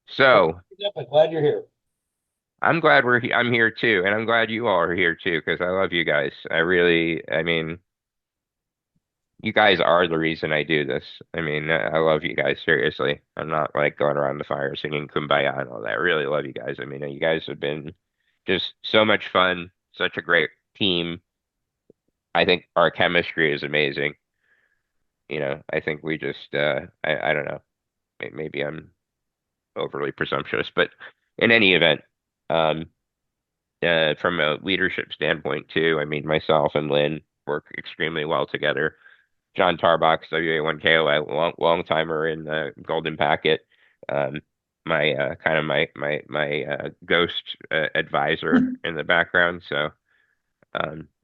So I'm glad you're here. I'm glad I'm here too, and I'm glad you all are here too because I love you guys. I mean, you guys are the reason I do this. I mean, I love you guys seriously. I'm not like going around the fire singing Kumbaya and all that. I really love you guys. I mean, you guys have been just so much fun, such a great team. I think our chemistry is amazing. I think we just I don't know. Maybe I'm overly presumptuous, but in any event. Um, from a leadership standpoint too. I mean, myself and Lynn work extremely well together. John Tarbox, WA1KO, long timer in the Golden Packet. Um, my kind of my ghost advisor in the background. So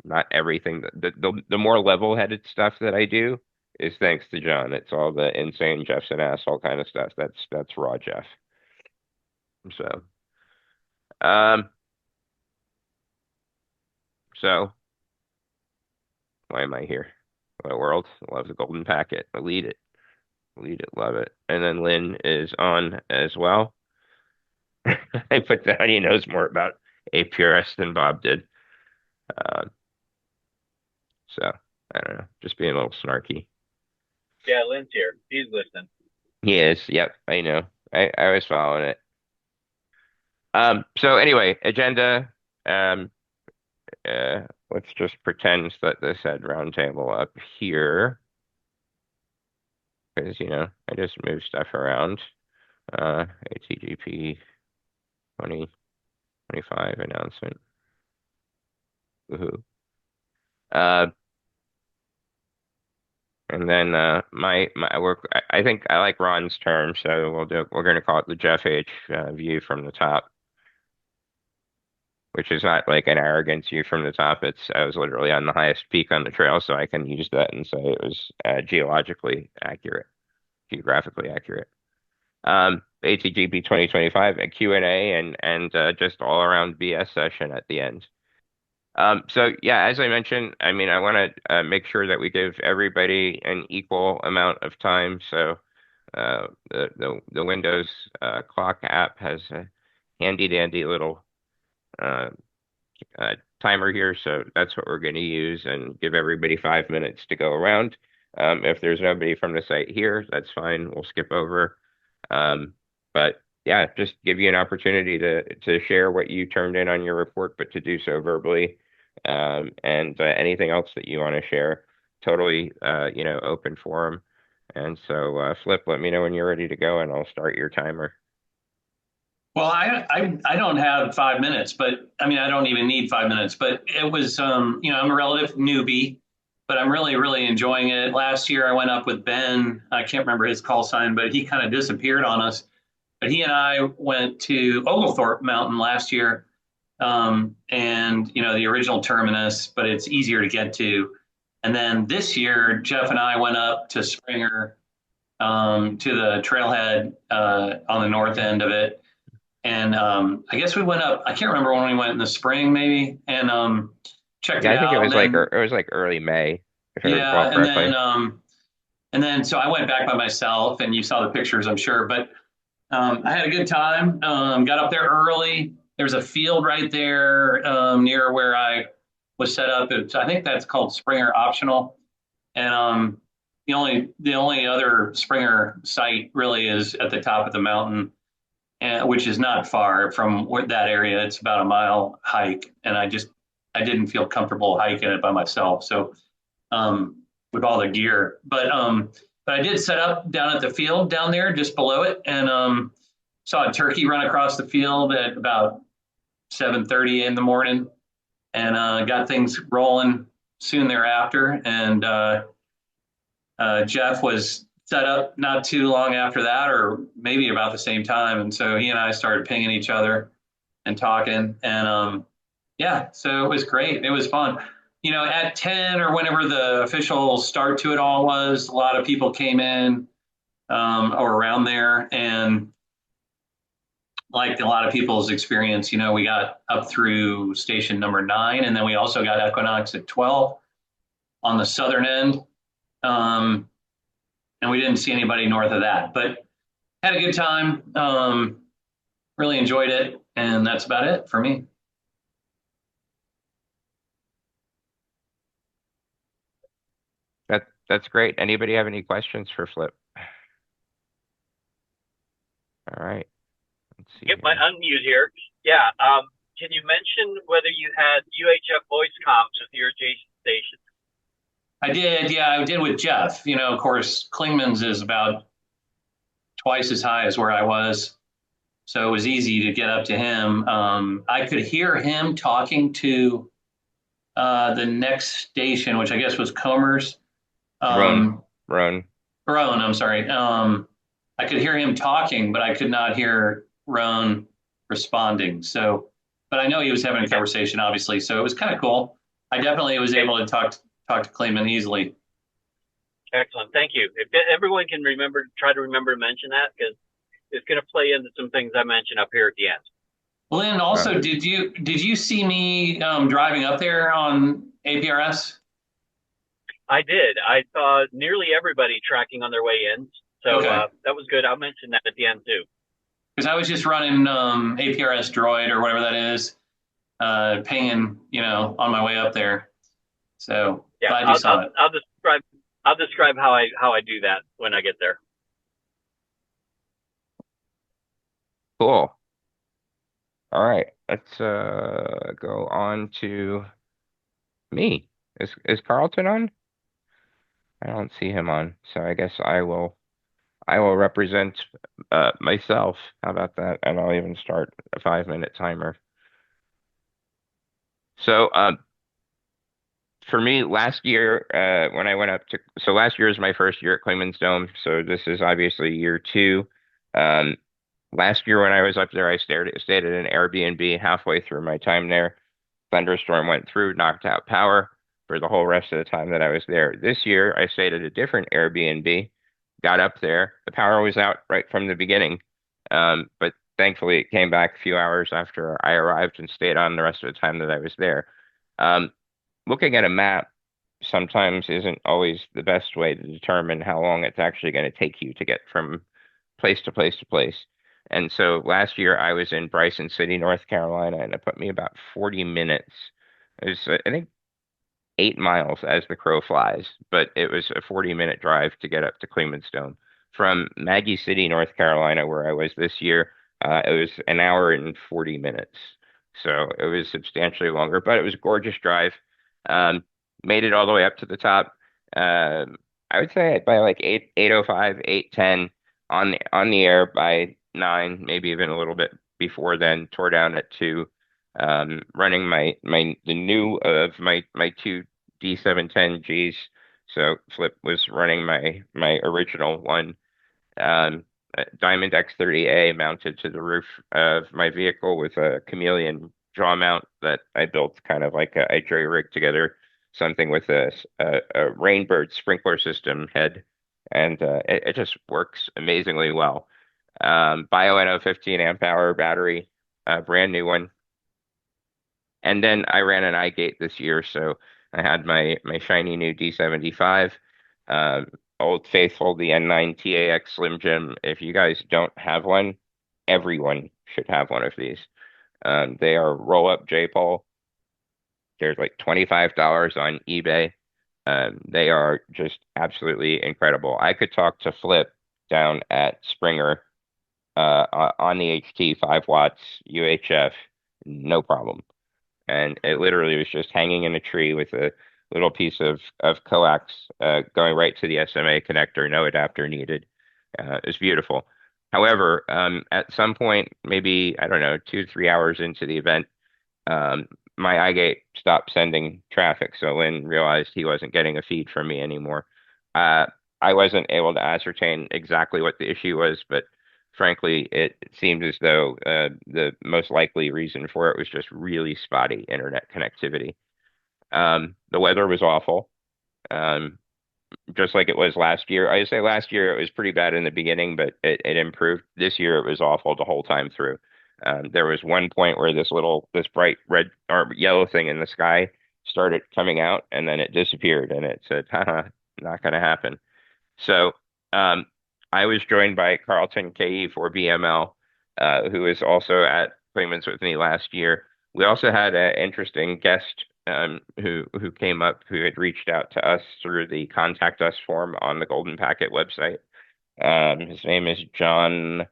not everything the more level-headed stuff that I do is thanks to John. It's all the insane Jeff's an asshole kind of stuff. That's raw Jeff. So um so why am I here? My world. Love the golden packet. I lead it. Lead it. Love it. And then Lynn is on as well. I put down he knows more about APRS than Bob did. Uh, so I don't know. Just being a little snarky. Yeah, Lynn's here. He's listening. He is. Yep. I know. I was following it. So anyway, agenda. Um, let's just pretend that this had roundtable up here because I just move stuff around. ATGP 2025 announcement. Woohoo. Uh, and then my work. I think I like Ron's term, so we're going to call it the Jeff H view from the top, which is not like an arrogance view from the top. I was literally on the highest peak on the trail, so I can use that and say it was geologically accurate, geographically accurate. ATGP 2025, a Q&A and just all around BS session at the end. So yeah, as I mentioned, I mean, I want to make sure that we give everybody an equal amount of time. So the Windows clock app has a handy dandy little uh, timer here, so that's what we're going to use and give everybody 5 minutes to go around. If there's nobody from the site here, that's fine. We'll skip over. Um, but yeah, just give you an opportunity to share what you turned in on your report, but to do so verbally. And anything else that you want to share, totally open forum. And so Flip, let me know when you're ready to go, and I'll start your timer. Well, I don't have 5 minutes, but I mean I don't even need 5 minutes. But it was I'm a relative newbie, but I'm really enjoying it. Last year I went up with Ben. I can't remember his call sign, but he kind of disappeared on us. But he and I went to Oglethorpe Mountain last year, and the original terminus, but it's easier to get to. And then this year Jeff and I went up to Springer, to the trailhead on the north end of it. And I guess we went up. I can't remember when we went in the spring, maybe, and checked Yeah, it I think it out. was And like then it was like early May, if I recall yeah, correctly. and then so I went back by myself, and you saw the pictures, I'm sure. But I had a good time. Got up there early. There's a field right there near where I was set up. I think that's called Springer Optional. And the only other Springer site really is at the top of the mountain, and which is not far from that area. It's about a mile hike, and I didn't feel comfortable hiking it by myself. So with all the gear, but I did set up down at the field down there just below it, and saw a turkey run across the field at about 7:30 in the morning, and got things rolling soon thereafter. And Jeff was set up not too long after that, or maybe about the same time. And so he and I started pinging each other and talking. And yeah, so it was great. It was fun. At 10 or whenever the official start to it all was, a lot of people came in or around there. And like a lot of people's experience, we got up through station number 9, and then we also got Equinox at 12 on the southern end. And we didn't see anybody north of that, but had a good time. really enjoyed it, and that's about it for me. That's great. Anybody have any questions for Flip? All right, let's see Get my here. unmute here. Yeah. Can you mention whether you had UHF voice comms with your adjacent station? I did, yeah, I did with Jeff. Of course, Klingman's is about twice as high as where I was, so it was easy to get up to him. I could hear him talking to the next station, which I guess was Comer's. Roan, Um, Roan. Roan, I'm sorry. I could hear him talking, but I could not hear Roan responding. So, but I know he was having a Okay. conversation, obviously. So it was kind of cool. I definitely was Okay. able to talk to Clayman easily. Excellent. Thank you. If everyone can remember, try to remember to mention that because it's going to play into some things I mentioned up here at the end. Lynn, Uh, also, did you see me driving up there on APRS? I did. I saw nearly everybody tracking on their way in, so Okay, that was good. I'll mention that at the end too. because I was just running APRS Droid or whatever that is, pinging, on my way up there. So Yeah, glad you I'll, saw I'll, it. I'll describe I'll describe how I do that when I get there. cool. All right, let's go on to me. Is Carlton on? I don't see him on, so I guess I will represent myself. How about that? And I'll even start a 5-minute timer. So for me, last year when I went up to so last year is my first year at Clayman's Dome, so this is obviously year two. Um, Last year when I was up there, I stayed at an Airbnb halfway through my time there. Thunderstorm went through, knocked out power for the whole rest of the time that I was there. This year, I stayed at a different Airbnb, got up there. The power was out right from the beginning. But thankfully, it came back a few hours after I arrived and stayed on the rest of the time that I was there. Um, Looking at a map sometimes isn't always the best way to determine how long it's actually going to take you to get from place to place to place. And so last year I was in Bryson City, North Carolina, and it put me about 40 minutes. It was, I think, 8 miles as the crow flies, but it was a 40-minute drive to get up to Cleveland's Dome. From Maggie City, North Carolina, where I was this year, it was an hour and 40 minutes. So it was substantially longer, but it was a gorgeous drive. Um, Made it all the way up to the top. I would say by like 8:05, 8:10 on the air by 9, maybe even a little bit before then, tore down at 2, running the new of my two D710Gs. So Flip was running my original one, Diamond X30A mounted to the roof of my vehicle with a chameleon jaw mount that I built kind of like I jury rigged together something with a Rainbird sprinkler system head, and it just works amazingly well. Bioenno 15 amp hour battery, brand new one. And then I ran an iGate this year, so I had my shiny new D75, Old Faithful, the N9 TAX Slim Jim. If you guys don't have one, everyone should have one of these. They are roll-up J-pole. There's like $25 on eBay. They are just absolutely incredible. I could talk to Flip down at Springer on the HT 5 watts UHF, no problem. And it literally was just hanging in a tree with a little piece of coax going right to the SMA connector, no adapter needed. It's beautiful. However, at some point, maybe I don't know, 2 3 hours into the event, um, my iGate stopped sending traffic, so Lynn realized he wasn't getting a feed from me anymore. Uh, I wasn't able to ascertain exactly what the issue was, but frankly, it seemed as though the most likely reason for it was just really spotty internet connectivity. The weather was awful. Um, just like it was last year. I say last year it was pretty bad in the beginning, but it improved. This year it was awful the whole time through. There was one point where this bright red or yellow thing in the sky started coming out, and then it disappeared, and it said, haha, not going to happen. So um, I was joined by Carlton KE for BML. who was also at Claimants with me last year. We also had an interesting guest who came up who had reached out to us through the contact us form on the Golden Packet website. His name is John.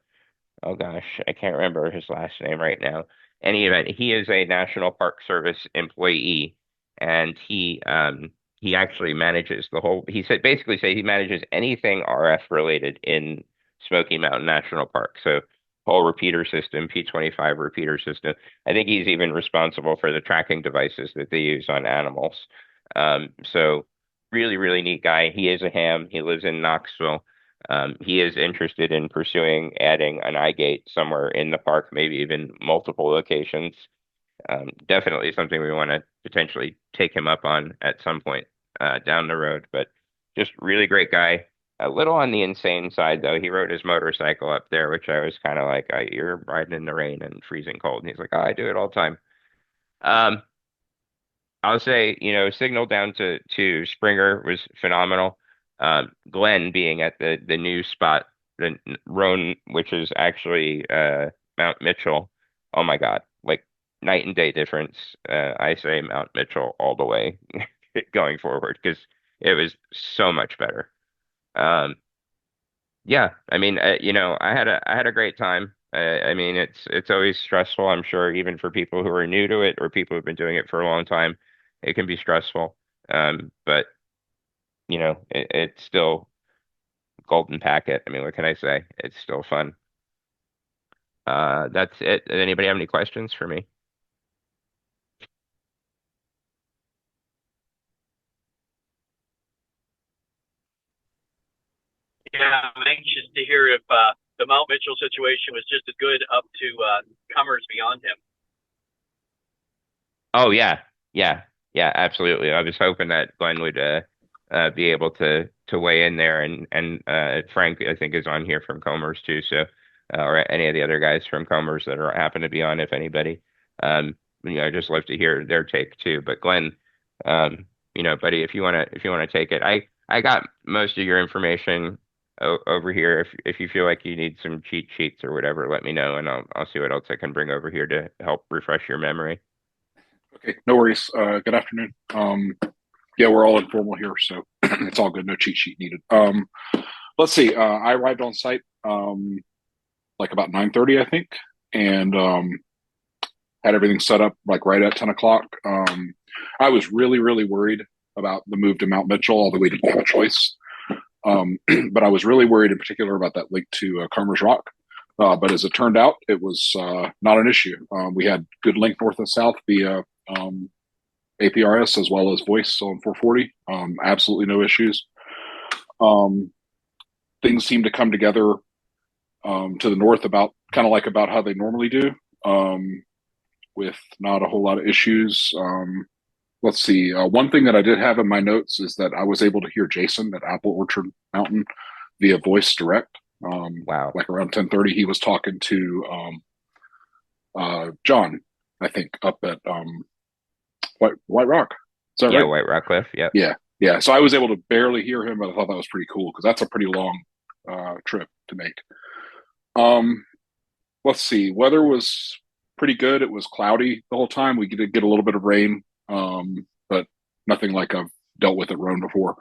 Oh gosh, I can't remember his last name right now. Any event, he is a National Park Service employee, and he actually manages the whole. He said basically say he manages anything RF related in Smoky Mountain National Park. So whole repeater system, P25 repeater system. I think he's even responsible for the tracking devices that they use on animals. So really, really neat guy. He is a ham. He lives in Knoxville. He is interested in pursuing adding an eye gate somewhere in the park, maybe even multiple locations. Definitely something we want to potentially take him up on at some point down the road. But just really great guy. A little on the insane side, though. He rode his motorcycle up there, which I was kind of like, "You're riding in the rain and freezing cold." And he's like, "Oh, I do it all the time." Um, I'll say, Signal down to Springer was phenomenal. Glenn being at the new spot, the Roan, which is actually Mount Mitchell. Oh my God, like night and day difference. I say Mount Mitchell all the way going forward because it was so much better. Um, yeah, I mean, I had a great time. I mean, it's always stressful, I'm sure, even for people who are new to it or people who've been doing it for a long time. It can be stressful. But it's still golden packet. I mean, what can I say? It's still fun. That's it. Does anybody have any questions for me? Yeah, I'm anxious to hear if the Mount Mitchell situation was just as good up to comers beyond him. Oh yeah, yeah, yeah, absolutely. I was hoping that Glenn would be able to weigh in there, and Frank I think is on here from Comers too, so or any of the other guys from Comers that are happen to be on, if anybody. I just love to hear their take too. But Glenn, buddy, if you wanna take it, I got most of your information o over here. If you feel like you need some cheat sheets or whatever, let me know, and I'll see what else I can bring over here to help refresh your memory. Okay, no worries. Good afternoon. Yeah, we're all informal here, so it's all good. No cheat sheet needed. Let's see. I arrived on site like about 9:30, I think, and had everything set up like right at 10 o'clock. I was really, really worried about the move to Mount Mitchell, although we didn't have a choice. But I was really worried in particular about that link to Carmer's Rock. But as it turned out, it was not an issue. We had good link north and south via APRS as well as voice on 440. Absolutely no issues. Um, Things seem to come together to the north about kind of like about how they normally do, with not a whole lot of issues. Let's see. One thing that I did have in my notes is that I was able to hear Jason at Apple Orchard Mountain via voice direct. Wow. Like around 10:30, he was talking to John, I think, up at White Rock. Is that Yeah, right? White Rock Cliff. Yep. Yeah, yeah. So I was able to barely hear him, but I thought that was pretty cool because that's a pretty long trip to make. Um, let's see. Weather was pretty good. It was cloudy the whole time. We did get a little bit of rain, but nothing like I've dealt with at Roan before.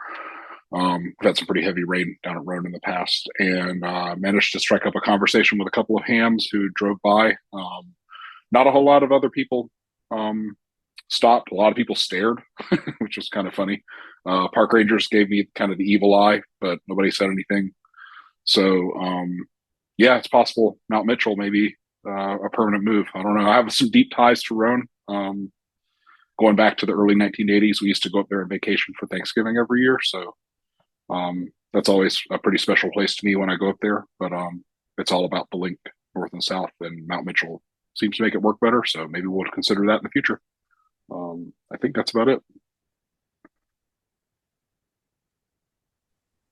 We've had some pretty heavy rain down at Roan in the past, and managed to strike up a conversation with a couple of hams who drove by. Not a whole lot of other people um, stopped. A lot of people stared, which was kind of funny. Park rangers gave me kind of the evil eye, but nobody said anything. So, yeah, it's possible Mount Mitchell maybe a permanent move. I don't know. I have some deep ties to Roan. Going back to the early 1980s, we used to go up there on vacation for Thanksgiving every year. So that's always a pretty special place to me when I go up there. But it's all about the link north and south, and Mount Mitchell seems to make it work better. So maybe we'll consider that in the future. I think that's about it.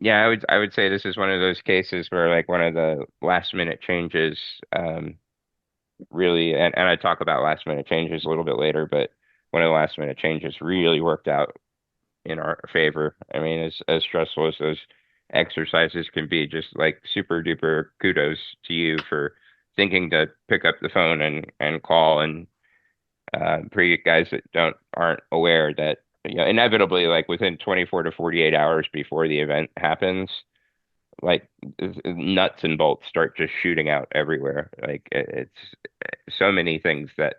Yeah, I would say this is one of those cases where like one of the last minute changes really and I talk about last minute changes a little bit later, but one of the last minute changes really worked out in our favor. I mean, as stressful as those exercises can be, just like super duper kudos to you for thinking to pick up the phone and call, and for you guys that don't aren't aware that inevitably, like within 24 to 48 hours before the event happens, like nuts and bolts start just shooting out everywhere. Like it's so many things that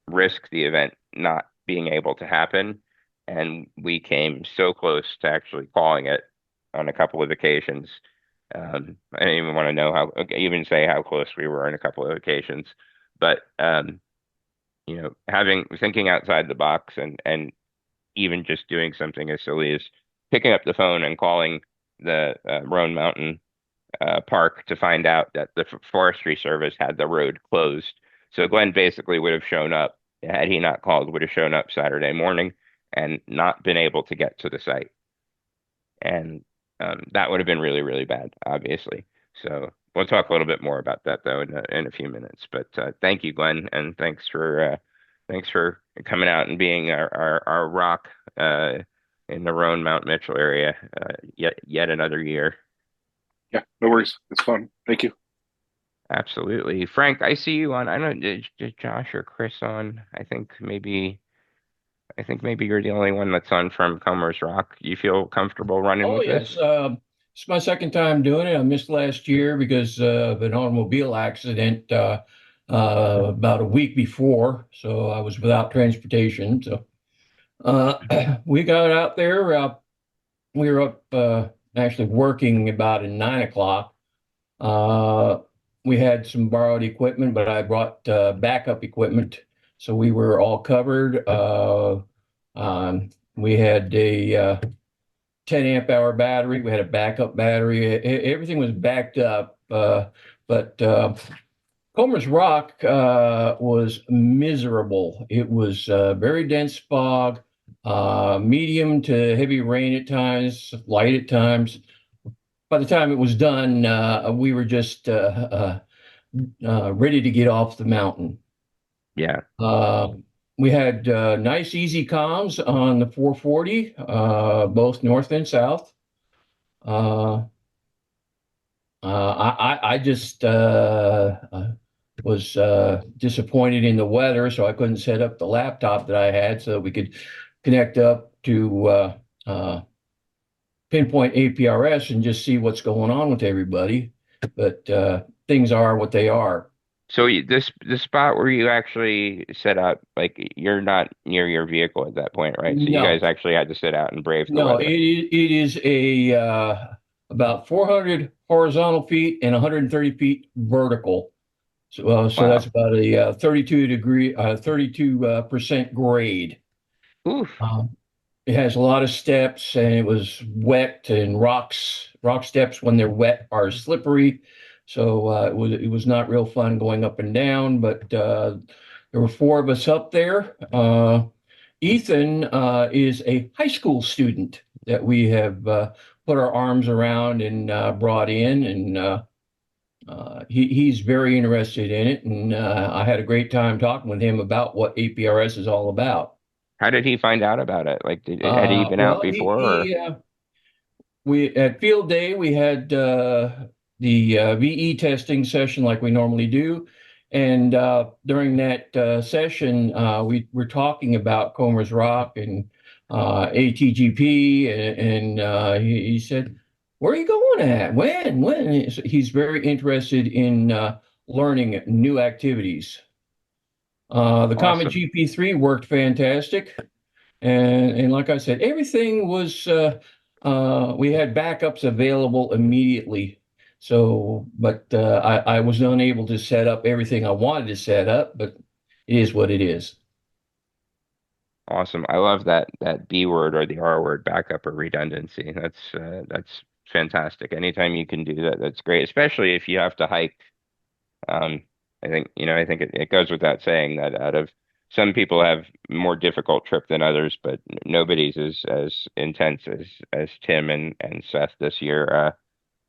risk the event not being able to happen. And we came so close to actually calling it on a couple of occasions. I don't even want to know how, even say how close we were on a couple of occasions. But having thinking outside the box and even just doing something as silly as picking up the phone and calling the Roan Mountain Park to find out that the Forestry Service had the road closed. So Glenn basically would have shown up, had he not called, would have shown up Saturday morning and not been able to get to the site. And that would have been really, really bad, obviously. So we'll talk a little bit more about that though in a few minutes. But thank you, Glenn, and thanks for coming out and being our rock in the Roan Mount Mitchell area yet another year. Yeah, no worries. It's fun. Thank you. Absolutely. Frank, I see you on. I don't know, did Josh or Chris on? I think maybe you're the only one that's on from Comer's Rock. You feel comfortable running Oh with this? yes, it's my second time doing it. I missed last year because of an automobile accident about a week before, so I was without transportation. So we got out there. We were up actually working about at 9 o'clock. Uh, we had some borrowed equipment, but I brought backup equipment, so we were all covered. We had a 10 amp hour battery. We had a backup battery. Everything was backed up. But Comer's Rock was miserable. It was very dense fog, medium to heavy rain at times, light at times. By the time it was done, we were just ready to get off the mountain. Yeah. Uh, we had nice, easy comms on the 440, both north and south. Uh, I just was disappointed in the weather, so I couldn't set up the laptop that I had so that we could connect up to pinpoint APRS and just see what's going on with everybody. But things are what they are. So this spot where you actually set up, like you're not near your vehicle at that point, right? So you guys No, actually had to sit out and brave the no, weather. it is a about 400 horizontal feet and 130 feet vertical. So that's Wow. about a 32% grade. Oof. Um, it has a lot of steps, and it was wet, and rock steps when they're wet are slippery. So it was not real fun going up and down. But there were four of us up there. Ethan is a high school student that we have put our arms around and brought in, and he's very interested in it. And I had a great time talking with him about what APRS is all about. How did he find out about it? Like, had he been out Well, before, or? we at field day we had the VE testing session like we normally do, and during that session we were talking about Comer's Rock and ATGP, and he said, "Where are you going at? When? When?" He's very interested in learning new activities. The Comet Awesome. GP3 worked fantastic. And like I said, everything was we had backups available immediately. So, but I was unable to set up everything I wanted to set up, but it is what it is. Awesome. I love that B word or the R word, backup or redundancy. That's fantastic. Anytime you can do that, that's great, especially if you have to hike. Um, I think it goes without saying that out of some people have more difficult trip than others, but nobody's as intense as Tim and Seth this year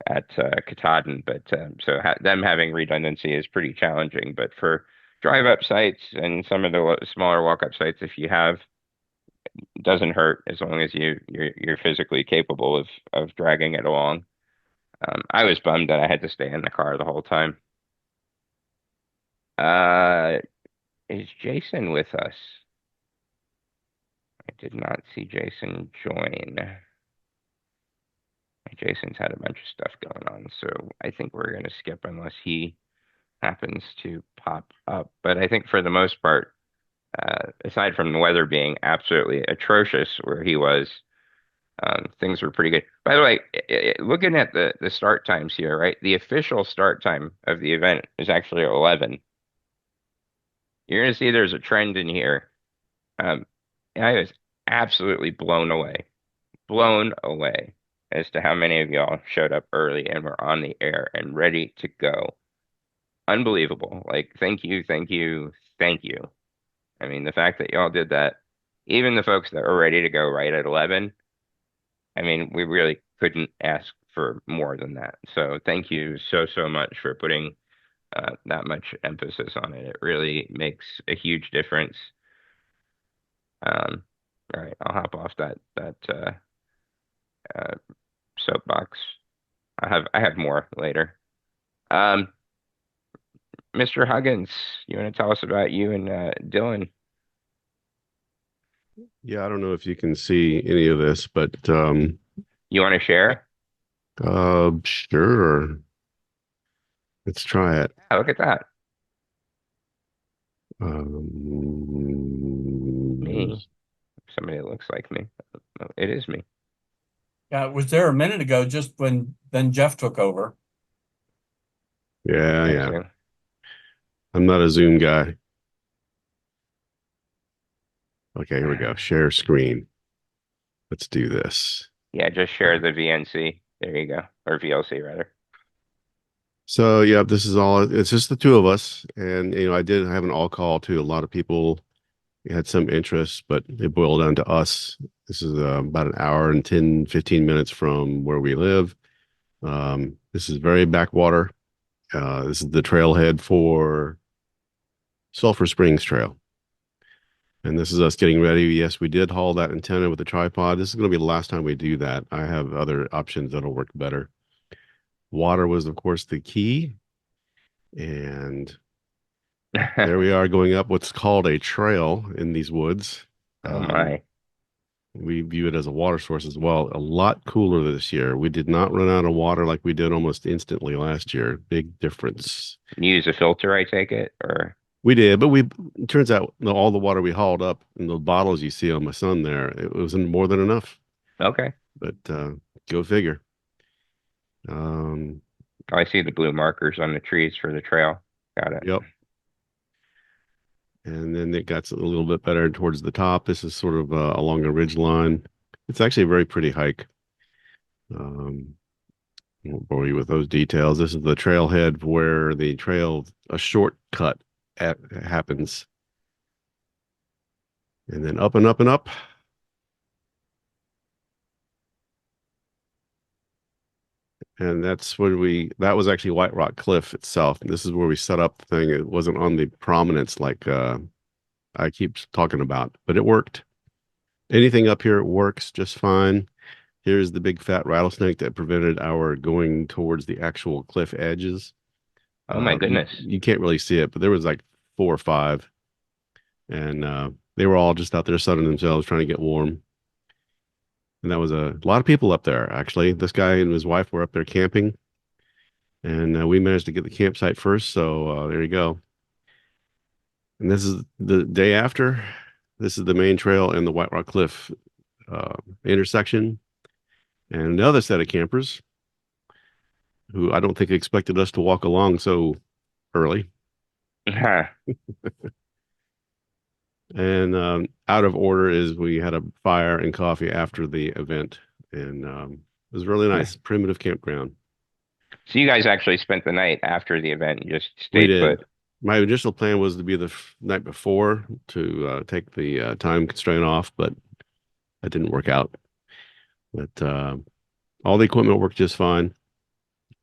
at Katahdin. But so them having redundancy is pretty challenging. But for drive up sites and some of the smaller walk up sites, if you have, it doesn't hurt as long as you're physically capable of dragging it along. I was bummed that I had to stay in the car the whole time. Uh, is Jason with us? I did not see Jason join. Jason's had a bunch of stuff going on, so I think we're going to skip unless he happens to pop up. But I think for the most part, aside from the weather being absolutely atrocious where he was, things were pretty good. By the way, looking at the start times here, right? The official start time of the event is actually 11. You're going to see there's a trend in here. And I was absolutely blown away as to how many of y'all showed up early and were on the air and ready to go. Unbelievable. Like, thank you, thank you, thank you. I mean, the fact that y'all did that, even the folks that were ready to go right at 11, I mean, we really couldn't ask for more than that. So thank you so, so much for putting that much emphasis on it. It really makes a huge difference. All right, I'll hop off that uh, soapbox. I have more later. Um, Mr. Huggins, you want to tell us about you and Dylan? Yeah, I don't know if you can see any of this, but You want to share? sure. Let's try it. Yeah, look at that. Me. Somebody that looks like me. Oh, it is me. Yeah, it was there a minute ago, just when then Jeff took over. Yeah, yeah. Actually, I'm not a Zoom guy. Okay, here we go. Share screen. Let's do this. yeah, just share the VNC. There you go. Or VLC rather. So, yeah, this is all, it's just the two of us. And, I did have an all call to a lot of people. We had some interest, but it boiled down to us. This is about an hour and 10, 15 minutes from where we live. This is very backwater. This is the trailhead for Sulphur Springs Trail. And this is us getting ready. Yes, we did haul that antenna with the tripod. This is going to be the last time we do that. I have other options that'll work better. Water was, of course, the key. And there we are going up what's called a trail in these woods. Oh my. We view it as a water source as well. A lot cooler this year. We did not run out of water like we did almost instantly last year. Big difference. You use a filter, I take it, or We did, but it turns out all the water we hauled up in the bottles you see on my son there, it wasn't more than enough. okay. But go figure. Oh, I see the blue markers on the trees for the trail. Got it. Yep. And then it got a little bit better towards the top. This is sort of along a ridge line. It's actually a very pretty hike. I won't bore you with those details. This is the trailhead where the trail, a shortcut happens. And then up and up and up. And that's where that was actually White Rock Cliff itself. And this is where we set up the thing. It wasn't on the prominence like I keep talking about, but it worked. Anything up here works just fine. Here's the big fat rattlesnake that prevented our going towards the actual cliff edges. Oh my goodness. You can't really see it, but there was like 4 or 5. And they were all just out there sunning themselves, trying to get warm. And that was a lot of people up there, actually. This guy and his wife were up there camping. And we managed to get the campsite first. So there you go. And this is the day after. This is the main trail and the White Rock Cliff intersection. And another set of campers who I don't think expected us to walk along so early. And out of order is we had a fire and coffee after the event. And it was really nice. Primitive campground. So you guys actually spent the night after the event and just We stayed did. put. My initial plan was to be the night before to take the time constraint off, but that didn't work out. But all the equipment worked just fine.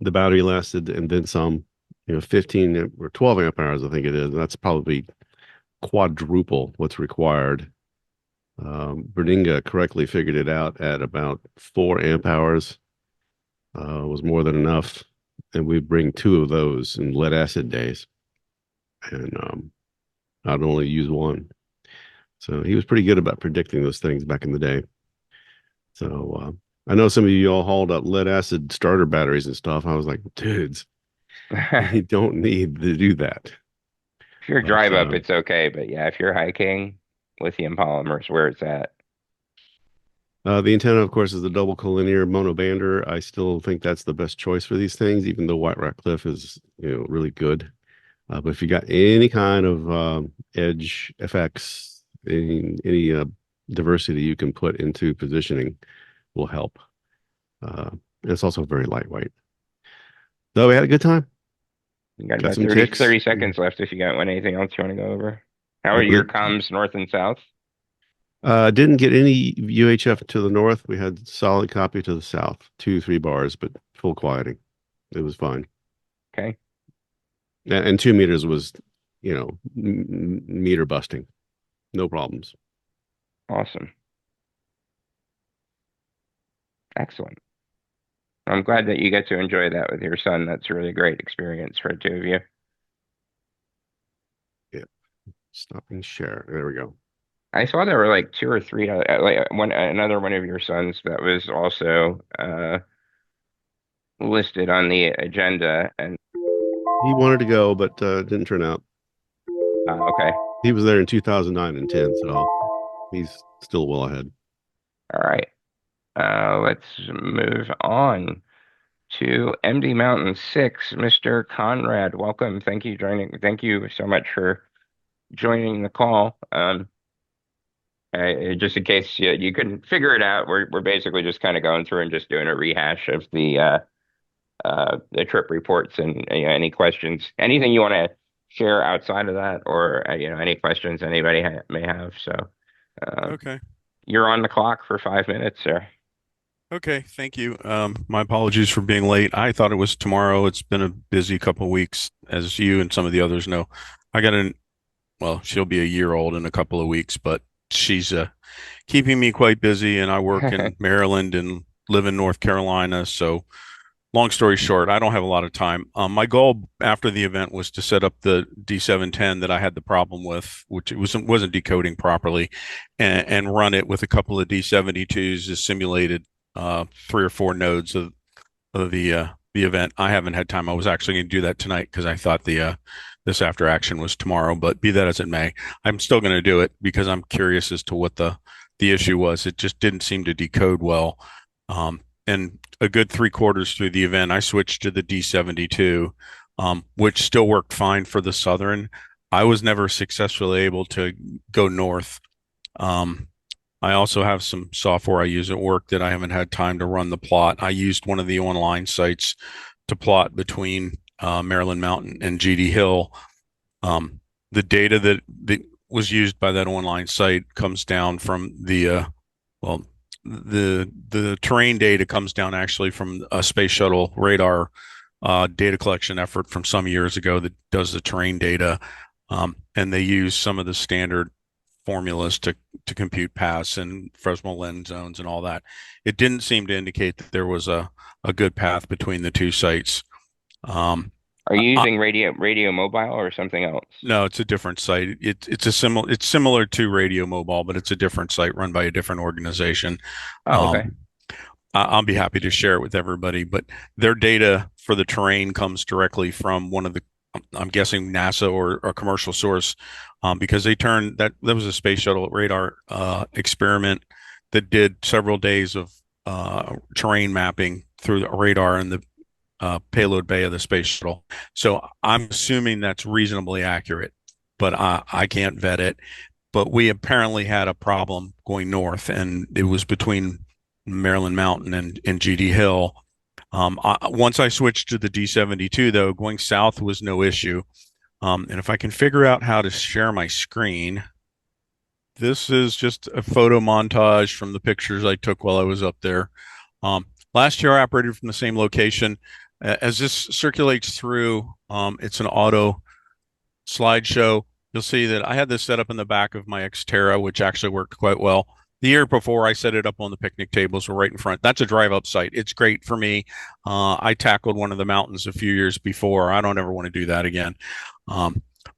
The battery lasted and then some, 15 or 12 amp hours, I think it is. That's probably quadruple what's required. Berninga correctly figured it out at about 4 amp hours was more than enough. And we bring 2 of those in lead acid days. and I'd only use one. So he was pretty good about predicting those things back in the day. So I know some of you all hauled up lead acid starter batteries and stuff. I was like, dudes, you If don't need to do that. you're But drive up, it's okay. But yeah, if you're hiking, lithium polymers where it's at. the antenna, of course, is the double collinear monobander. I still think that's the best choice for these things, even though White Rock Cliff is, really good. But if you got any kind of edge effects, any diversity you can put into positioning will help. And it's also very lightweight. So we had a good time. You got Got about some 30, ticks. 30 seconds left if you got anything else you want to go over. How are your comms north and south? Didn't get any UHF to the north. We had solid copy to the south, 2-3 bars, but full quieting. It was fine. Okay. And 2 meters was, meter busting. No problems. Awesome. Excellent. I'm glad that you get to enjoy that with your son. That's a really great experience for the two of you. Yeah. Stop and share. There we go. I saw there were like 2 or 3, like another one of your sons that was also listed on the agenda, and He wanted to go, but didn't turn out. okay. He was there in 2009 and 10, so he's still well ahead. All right. Let's move on to MD Mountain 6, Mr. Conrad. Welcome. Thank you so much for joining the call. Just in case you couldn't figure it out, we're basically just kind of going through and just doing a rehash of the trip reports and any questions, anything you want to share outside of that, or any questions anybody may have. So, Okay. you're on the clock for 5 minutes, sir. Okay, thank you. My apologies for being late. I thought it was tomorrow. It's been a busy couple of weeks, as you and some of the others know. I got well, she'll be a year old in a couple of weeks, but she's keeping me quite busy, and I work in Maryland and live in North Carolina. So long story short, I don't have a lot of time. My goal after the event was to set up the D710 that I had the problem with, which it wasn't decoding properly, and run it with a couple of D72s as simulated 3 or 4 nodes of the event. I haven't had time. I was actually going to do that tonight because I thought this after action was tomorrow. But be that as it may, I'm still going to do it because I'm curious as to what the issue was. It just didn't seem to decode well. And a good 3/4 through the event, I switched to the D72, which still worked fine for the southern. I was never successfully able to go north. I also have some software I use at work that I haven't had time to run the plot. I used one of the online sites to plot between Maryland Mountain and GD Hill. The data that was used by that online site comes down from the terrain data comes down actually from a space shuttle radar data collection effort from some years ago that does the terrain data, and they use some of the standard formulas to compute paths and Fresnel lens zones and all that. It didn't seem to indicate that there was a good path between the two sites. Are you using radio mobile or something else? No, it's a different site. It's similar to Radio Mobile, but it's a different site run by a different organization. Oh, okay. I'll be happy to share it with everybody, but their data for the terrain comes directly from one of the, I'm guessing NASA or a commercial source, because they turned that was a space shuttle radar experiment that did several days of terrain mapping through the radar in the payload bay of the space shuttle. So I'm assuming that's reasonably accurate, but I can't vet it. But we apparently had a problem going north, and it was between Maryland Mountain and GD Hill. Once I switched to the D72, though, going south was no issue. And if I can figure out how to share my screen, this is just a photo montage from the pictures I took while I was up there. Last year, I operated from the same location. As this circulates through, it's an auto slideshow. You'll see that I had this set up in the back of my Xterra, which actually worked quite well. The year before, I set it up on the picnic tables right in front. That's a drive-up site. It's great for me. I tackled one of the mountains a few years before. I don't ever want to do that again.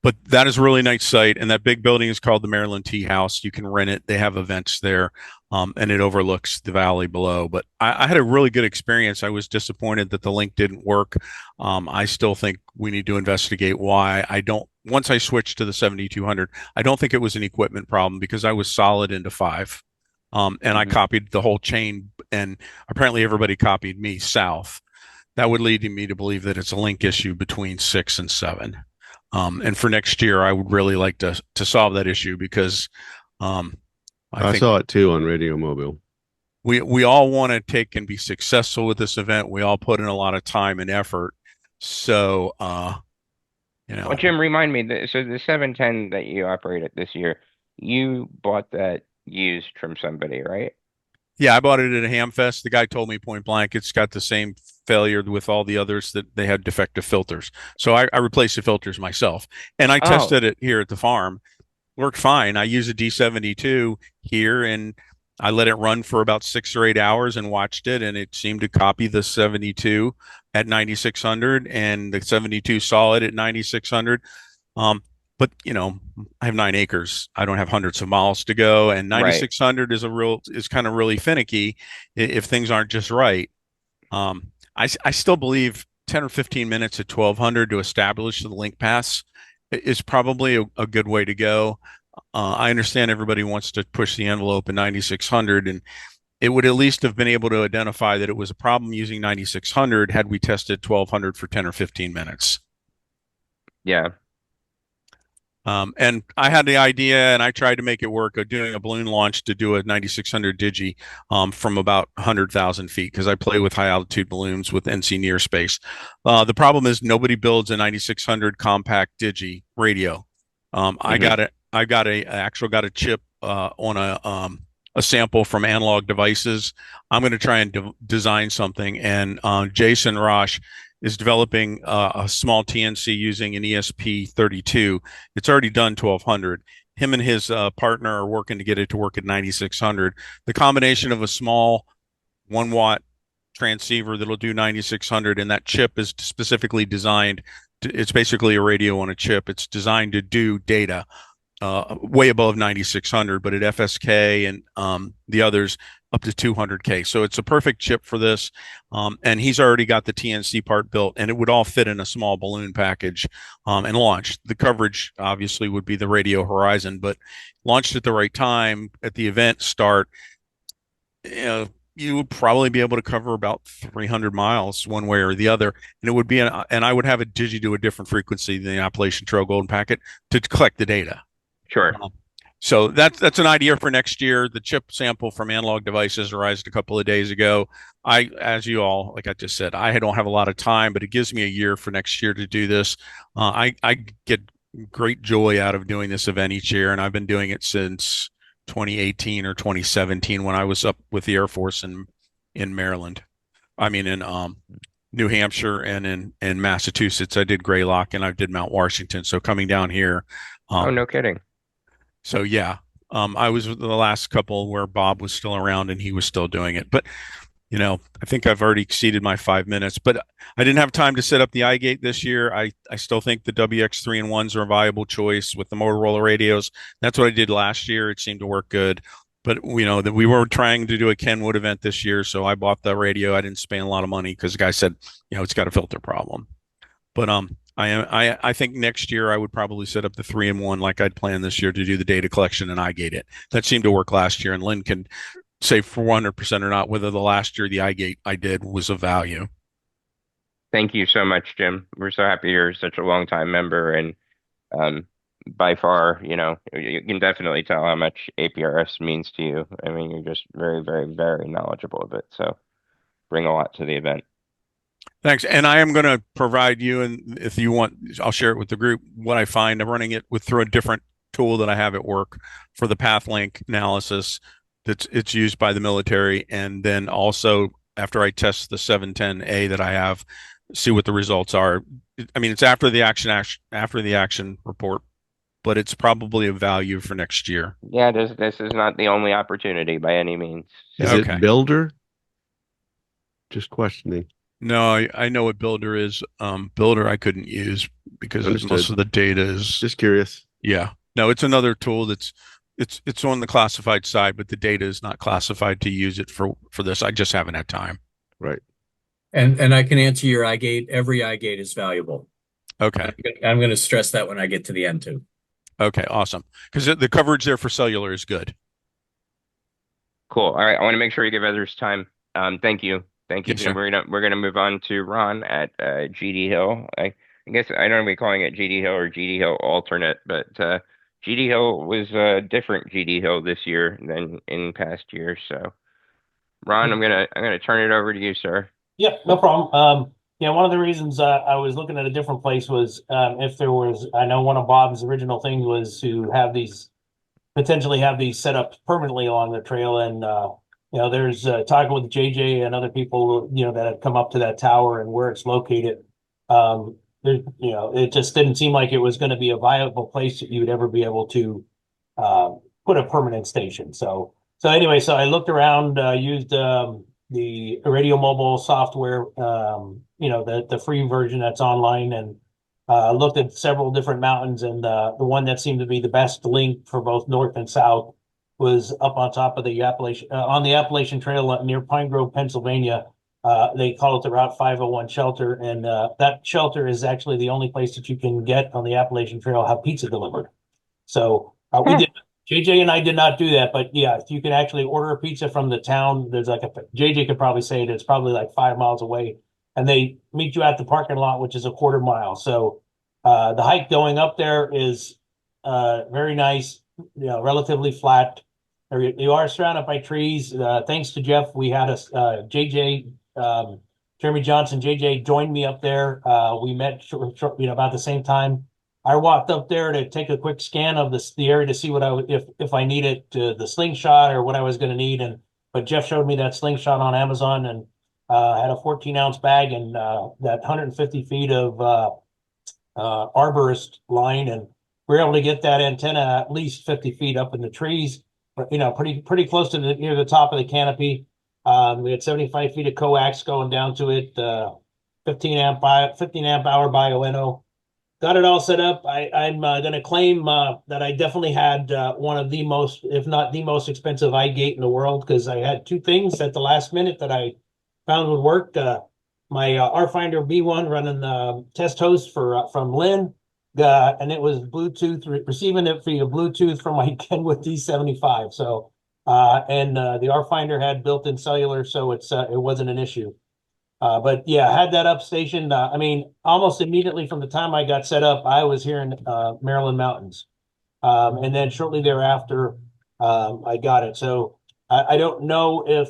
but that is a really nice site, and that big building is called the Maryland Tea House. You can rent it. They have events there, and it overlooks the valley below. But I had a really good experience. I was disappointed that the link didn't work. I still think we need to investigate why. I don't. Once I switched to the 7200, I don't think it was an equipment problem because I was solid into 5, and I copied the whole chain, and apparently everybody copied me south. That would lead me to believe that it's a link issue between 6 and 7. And for next year, I would really like to solve that issue because I think saw it too on Radio Mobile. we all want to take and be successful with this event. We all put in a lot of time and effort. So, Well, Jim, remind me, so the 710 that you operated this year, you bought that used from somebody, right? Yeah, I bought it at a Hamfest. The guy told me point blank, it's got the same failure with all the others, that they had defective filters. So I replaced the filters myself, and I tested it here at the farm. Worked fine. I use a D72 here, and I let it run for about 6 or 8 hours and watched it, and it seemed to copy the 72 at 9600, and the 72 saw it at 9600. But I have 9 acres. I don't have hundreds of miles to go, and 9600 is kind of really finicky if things aren't just right. I still believe 10 or 15 minutes at 1200 to establish the link pass is probably a good way to go. I understand everybody wants to push the envelope in 9600, and it would at least have been able to identify that it was a problem using 9600 had we tested 1200 for 10 or 15 minutes. Yeah. And I had the idea, and I tried to make it work, of doing a balloon launch to do a 9600 digi from about 100,000 feet, because I play with high altitude balloons with NC Near Space. The problem is nobody builds a 9600 compact digi radio. I got a chip on a sample from Analog Devices. I'm going to try and design something, and Jason Rosh is developing a small TNC using an ESP32. It's already done 1200. Him and his partner are working to get it to work at 9600. The combination of a small 1-watt transceiver that'll do 9600, and that chip is specifically designed it's basically a radio on a chip. It's designed to do data way above 9600, but at FSK and the others up to 200K. So it's a perfect chip for this. And he's already got the TNC part built, and it would all fit in a small balloon package and launch. The coverage obviously would be the radio horizon, but launched at the right time at the event start, you would probably be able to cover about 300 miles one way or the other. And it would be, and I would have a digi do a different frequency than the Appalachian Trail Golden Packet to collect the data. Sure. So that's an idea for next year. The chip sample from Analog Devices arrived a couple of days ago. As you all, like I just said, I don't have a lot of time, but it gives me a year for next year to do this. I get great joy out of doing this event each year, and I've been doing it since 2018 or 2017 when I was up with the Air Force in Maryland. I mean, in New Hampshire and in Massachusetts. I did GRYLCK and I did Mount Washington. So coming down here. Oh, no kidding. So yeah, I was the last couple where Bob was still around and he was still doing it. But I think I've already exceeded my 5 minutes, but I didn't have time to set up the iGate this year. I still think the WX3-in-1s are a viable choice with the Motorola radios. That's what I did last year. It seemed to work good, but that we were trying to do a Kenwood event this year. So I bought the radio. I didn't spend a lot of money because the guy said, it's got a filter problem. But I think next year I would probably set up the 3-in-1 like I'd planned this year to do the data collection and iGate it. That seemed to work last year, and Lynn can say for 100% or not whether the last year the iGate I did was of value. Thank you so much, Jim. We're so happy you're such a long-time member, and by far, you can definitely tell how much APRS means to you. I mean, you're just very, very, very knowledgeable of it. So bring a lot to the event. Thanks. And I am going to provide you, and if you want, I'll share it with the group, what I find. I'm running it through a different tool that I have at work for the path link analysis. It's used by the military. And then also after I test the 710A that I have, see what the results are. I mean, it's after the action report, but it's probably of value for next year. Yeah, this is not the only opportunity by any means. Is it Builder? Just questioning. No, I know what Builder is. Builder I couldn't use. because most Understood. of the data is, Just curious. yeah. No, it's another tool that's it's on the classified side, but the data is not classified to use it for this. I just haven't had time. Right. And I can answer your iGate. Every iGate is valuable. Okay. I'm going to stress that when I get to the end too. Okay, awesome. Because the coverage there for cellular is good. Cool. All right. I want to make sure you give others time. Thank you. Thank you. Yes, sir. We're gonna move on to Ron at GD Hill. I guess I don't know if we calling it GD Hill or GD Hill alternate, but GD Hill was a different GD Hill this year than in past years. So Ron, I'm gonna turn it over to you, sir. Yeah, no problem. One of the reasons I was looking at a different place was if there was, I know one of Bob's original things was to potentially have these set up permanently along the trail. And, there's talking with JJ and other people, that have come up to that tower and where it's located. It just didn't seem like it was going to be a viable place that you would ever be able to put a permanent station. So anyway, so I looked around, used the radio mobile software, the free version that's online, and looked at several different mountains, and the one that seemed to be the best link for both north and south was up on top of the Appalachian Trail near Pine Grove, Pennsylvania. They call it the Route 501 shelter, and that shelter is actually the only place that you can get on the Appalachian Trail have pizza delivered. So we did. JJ and I did not do that, but yeah, you can actually order a pizza from the town. There's JJ could probably say it's probably like 5 miles away, and they meet you at the parking lot, which is a quarter mile. So the hike going up there is very nice, relatively flat. You are surrounded by trees. Thanks to Jeff, we had JJ, Jeremy Johnson, JJ joined me up there. We met about the same time. I walked up there to take a quick scan of the area to see what if I needed the slingshot or what I was going to need. But Jeff showed me that slingshot on Amazon, and had a 14-ounce bag and that 150 feet of arborist line, and we were able to get that antenna at least 50 feet up in the trees, but pretty close to near the top of the canopy. We had 75 feet of coax going down to it, 15 amp hour bioenno. Got it all set up. I'm going to claim that I definitely had one of the most, if not the most expensive iGate in the world, because I had two things at the last minute that I found would work. My RFinder B1 running test host from Lynn, and it was Bluetooth, receiving it via Bluetooth from my Kenwood D75. So, and the RFinder had built-in cellular, so it wasn't an issue. But yeah, I had that up stationed. Almost immediately from the time I got set up, I was here in Maryland mountains. And then shortly thereafter, I got it. So I don't know if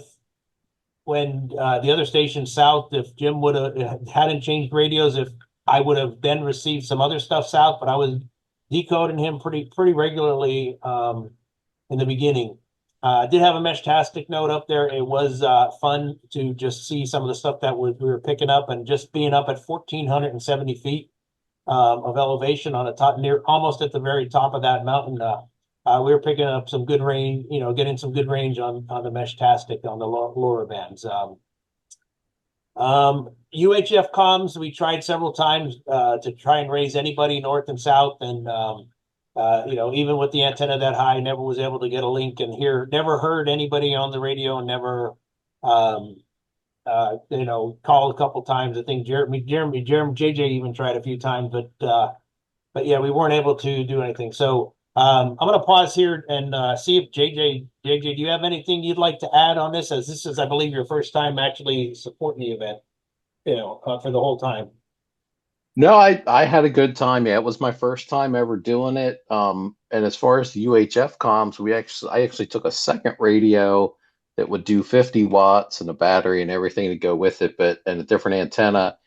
when the other station south, if Jim hadn't changed radios, if I would have then received some other stuff south, but I was decoding him pretty regularly in the beginning. I did have a Meshtastic note up there. It was fun to just see some of the stuff that we were picking up, and just being up at 1,470 feet of elevation on the top, near almost at the very top of that mountain. We were picking up some good range, getting some good range on the Meshtastic on the lower bands. UHF comms, we tried several times to try and raise anybody north and south, and even with the antenna that high, never was able to get a link and never heard anybody on the radio, and never, called a couple times. I think JJ even tried a few times, but yeah, we weren't able to do anything. So I'm going to pause here and see if JJ, do you have anything you'd like to add on this? As this is, I believe, your first time actually supporting the event, for the whole time. No, I had a good time. Yeah, it was my first time ever doing it. And as far as the UHF comms, I actually took a second radio that would do 50 watts and a battery and everything to go with it, and a different antenna,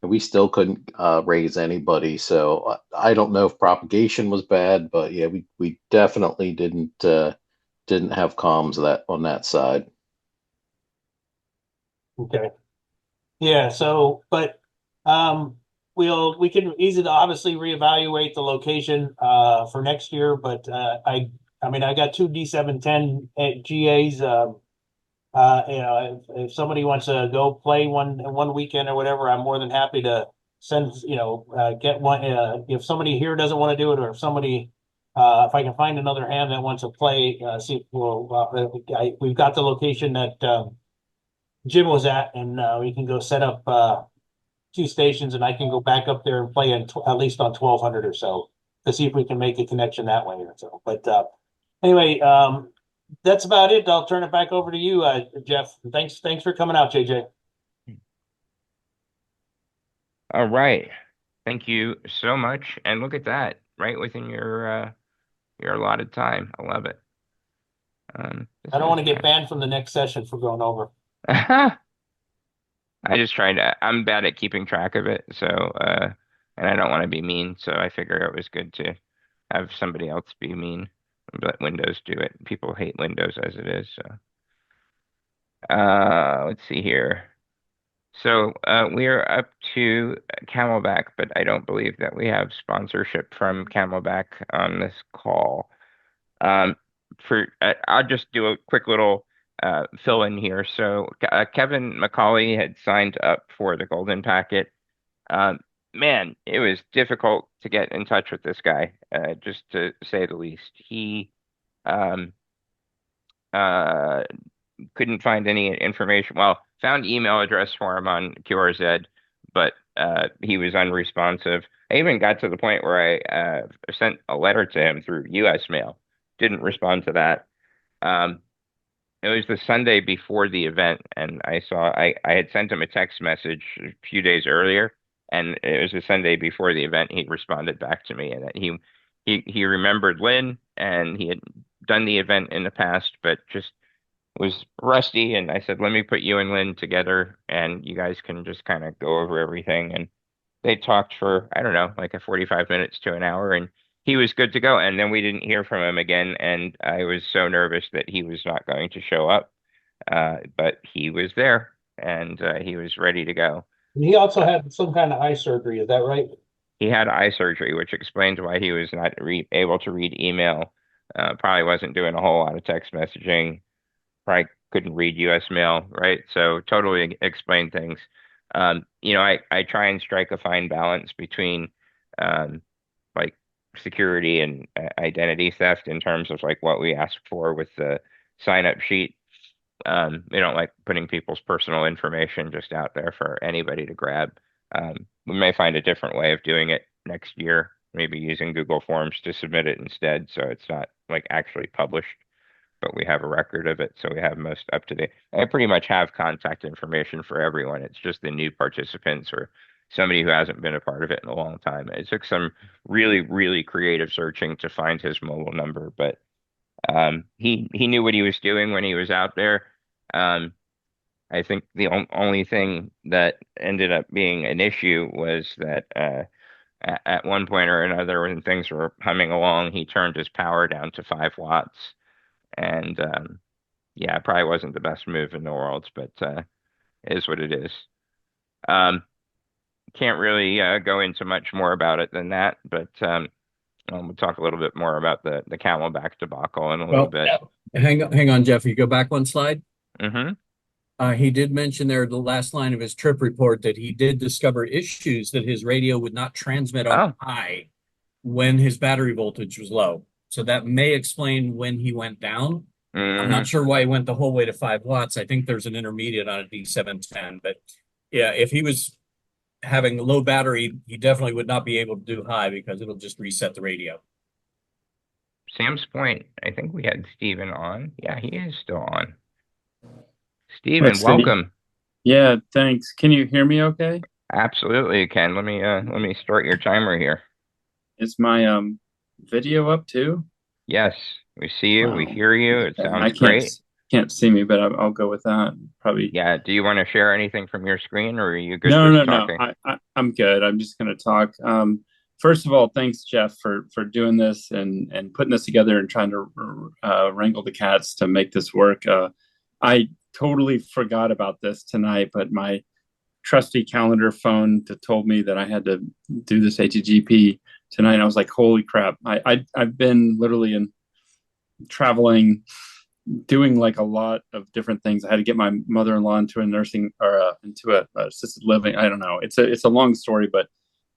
and we still couldn't raise anybody. So I don't know if propagation was bad, but yeah, we definitely didn't have comms on that side. Okay. Yeah. So, but we can easily obviously reevaluate the location for next year, but I got two D710 GAs. If somebody wants to go play one weekend or whatever, I'm more than happy to send, get one, if somebody here doesn't want to do it, or if somebody, if I can find another hand that wants to play, see, we've got the location that Jim was at, and we can go set up two stations, and I can go back up there and play at least on 1200 or so to see if we can make a connection that way or so. But anyway, that's about it. I'll turn it back over to you, Jeff. Thanks for coming out, JJ. All right. Thank you so much. And look at that, right within your allotted time. I love it. I don't want to get banned from the next session for going over. I'm bad at keeping track of it, so and I don't want to be mean, so I figure it was good to have somebody else be mean. Let Windows do it. People hate Windows as it is, so let's see here. So we are up to Camelback, but I don't believe that we have sponsorship from Camelback on this call. I'll just do a quick little fill in here. So Kevin McCauley had signed up for the Golden Packet. Man, it was difficult to get in touch with this guy, just to say the least. He couldn't find any information. Well, found email address for him on QRZ, but he was unresponsive. I even got to the point where I sent a letter to him through U.S. mail. Didn't respond to that. It was the Sunday before the event, and I had sent him a text message a few days earlier, and it was the Sunday before the event. He responded back to me, and that he remembered Lynn, and he had done the event in the past, but just was rusty. And I said, let me put you and Lynn together, and you guys can just kind of go over everything. And they talked for, I don't know, like a 45 minutes to an hour, and he was good to go. And then we didn't hear from him again, and I was so nervous that he was not going to show up. But he was there, and he was ready to go. And he also had some kind of eye surgery, is that right? He had eye surgery, which explains why he was not able to read email. Probably wasn't doing a whole lot of text messaging. Probably couldn't read U.S. mail, right? So totally explain things. I try and strike a fine balance between like security and identity theft in terms of like what we ask for with the sign-up sheet. We don't like putting people's personal information just out there for anybody to grab. We may find a different way of doing it next year, maybe using Google Forms to submit it instead, so it's not like actually published, but we have a record of it, so we have most up to date. I pretty much have contact information for everyone. It's just the new participants or somebody who hasn't been a part of it in a long time. It took some really, really creative searching to find his mobile number, but he knew what he was doing when he was out there. I think the only thing that ended up being an issue was that at one point or another, when things were humming along, he turned his power down to 5 watts. And yeah, it probably wasn't the best move in the world, but it is what it is. Can't really go into much more about it than that, but we'll talk a little bit more about the Camelback debacle in a little bit. Hang on, Jeff. You go back one slide. Mm-hmm. He did mention there the last line of his trip report that he did discover issues that his radio would not transmit on high when his battery voltage was low. So that may explain when he went down. Mm-hmm. I'm not sure why he went the whole way to 5 watts. I think there's an intermediate on a D710, but yeah, if he was having low battery, he definitely would not be able to do high because it'll just reset the radio. Sam's point, I think we had Steven on. Yeah, he is still on. Steven, welcome. Yeah, thanks. Can you hear me okay? Absolutely, you can. Let me start your timer here. Is my video up too? Yes, we see you, we hear you. It sounds great. Can't see me, but I'll go with that. Probably. Yeah. Do you want to share anything from your screen, or are you good? No. Talking? I'm good. I'm just going to talk. First of all, thanks, Jeff, for doing this and putting this together and trying to wrangle the cats to make this work. I totally forgot about this tonight, but my trusty calendar phone told me that I had to do this ATGP tonight. I was like, holy crap. I've been literally traveling doing like a lot of different things. I had to get my mother-in-law into a nursing or into a assisted living. I don't know. It's a long story, but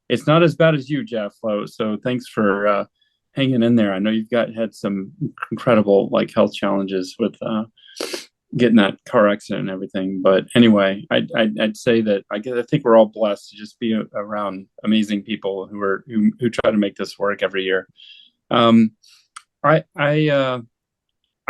it's not as bad as you, Jeff. So thanks for hanging in there. I know you've had some incredible like health challenges with getting that car accident and everything. But anyway, I'd say that I think we're all blessed to just be around amazing people who try to make this work every year. Um, I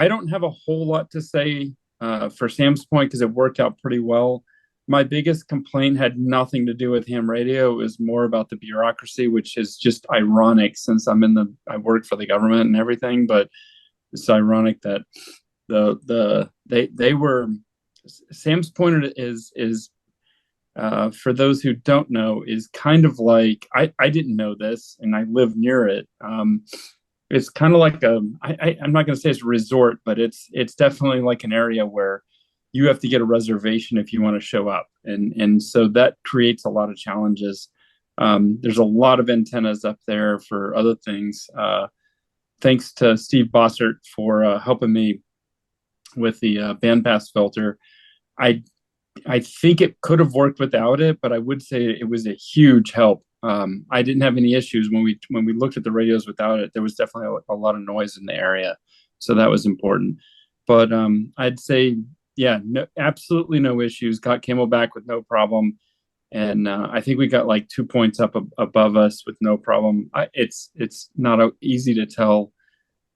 don't have a whole lot to say for Sam's Point because it worked out pretty well. My biggest complaint had nothing to do with ham radio. It was more about the bureaucracy, which is just ironic since I work for the government and everything. But it's ironic that they were Sam's Point is for those who don't know is kind of like I didn't know this and I live near it. It's kind of like I'm not going to say it's a resort, but it's definitely like an area where you have to get a reservation if you want to show up, and so that creates a lot of challenges. There's a lot of antennas up there for other things. Thanks to Steve Bossert for helping me with the bandpass filter. I think it could have worked without it, but I would say it was a huge help. I didn't have any issues when we looked at the radios without it. There was definitely a lot of noise in the area, so that was important. But I'd say, yeah, no, absolutely no issues. Got Camelback with no problem, and I think we got like 2 points up above us with no problem. It's not easy to tell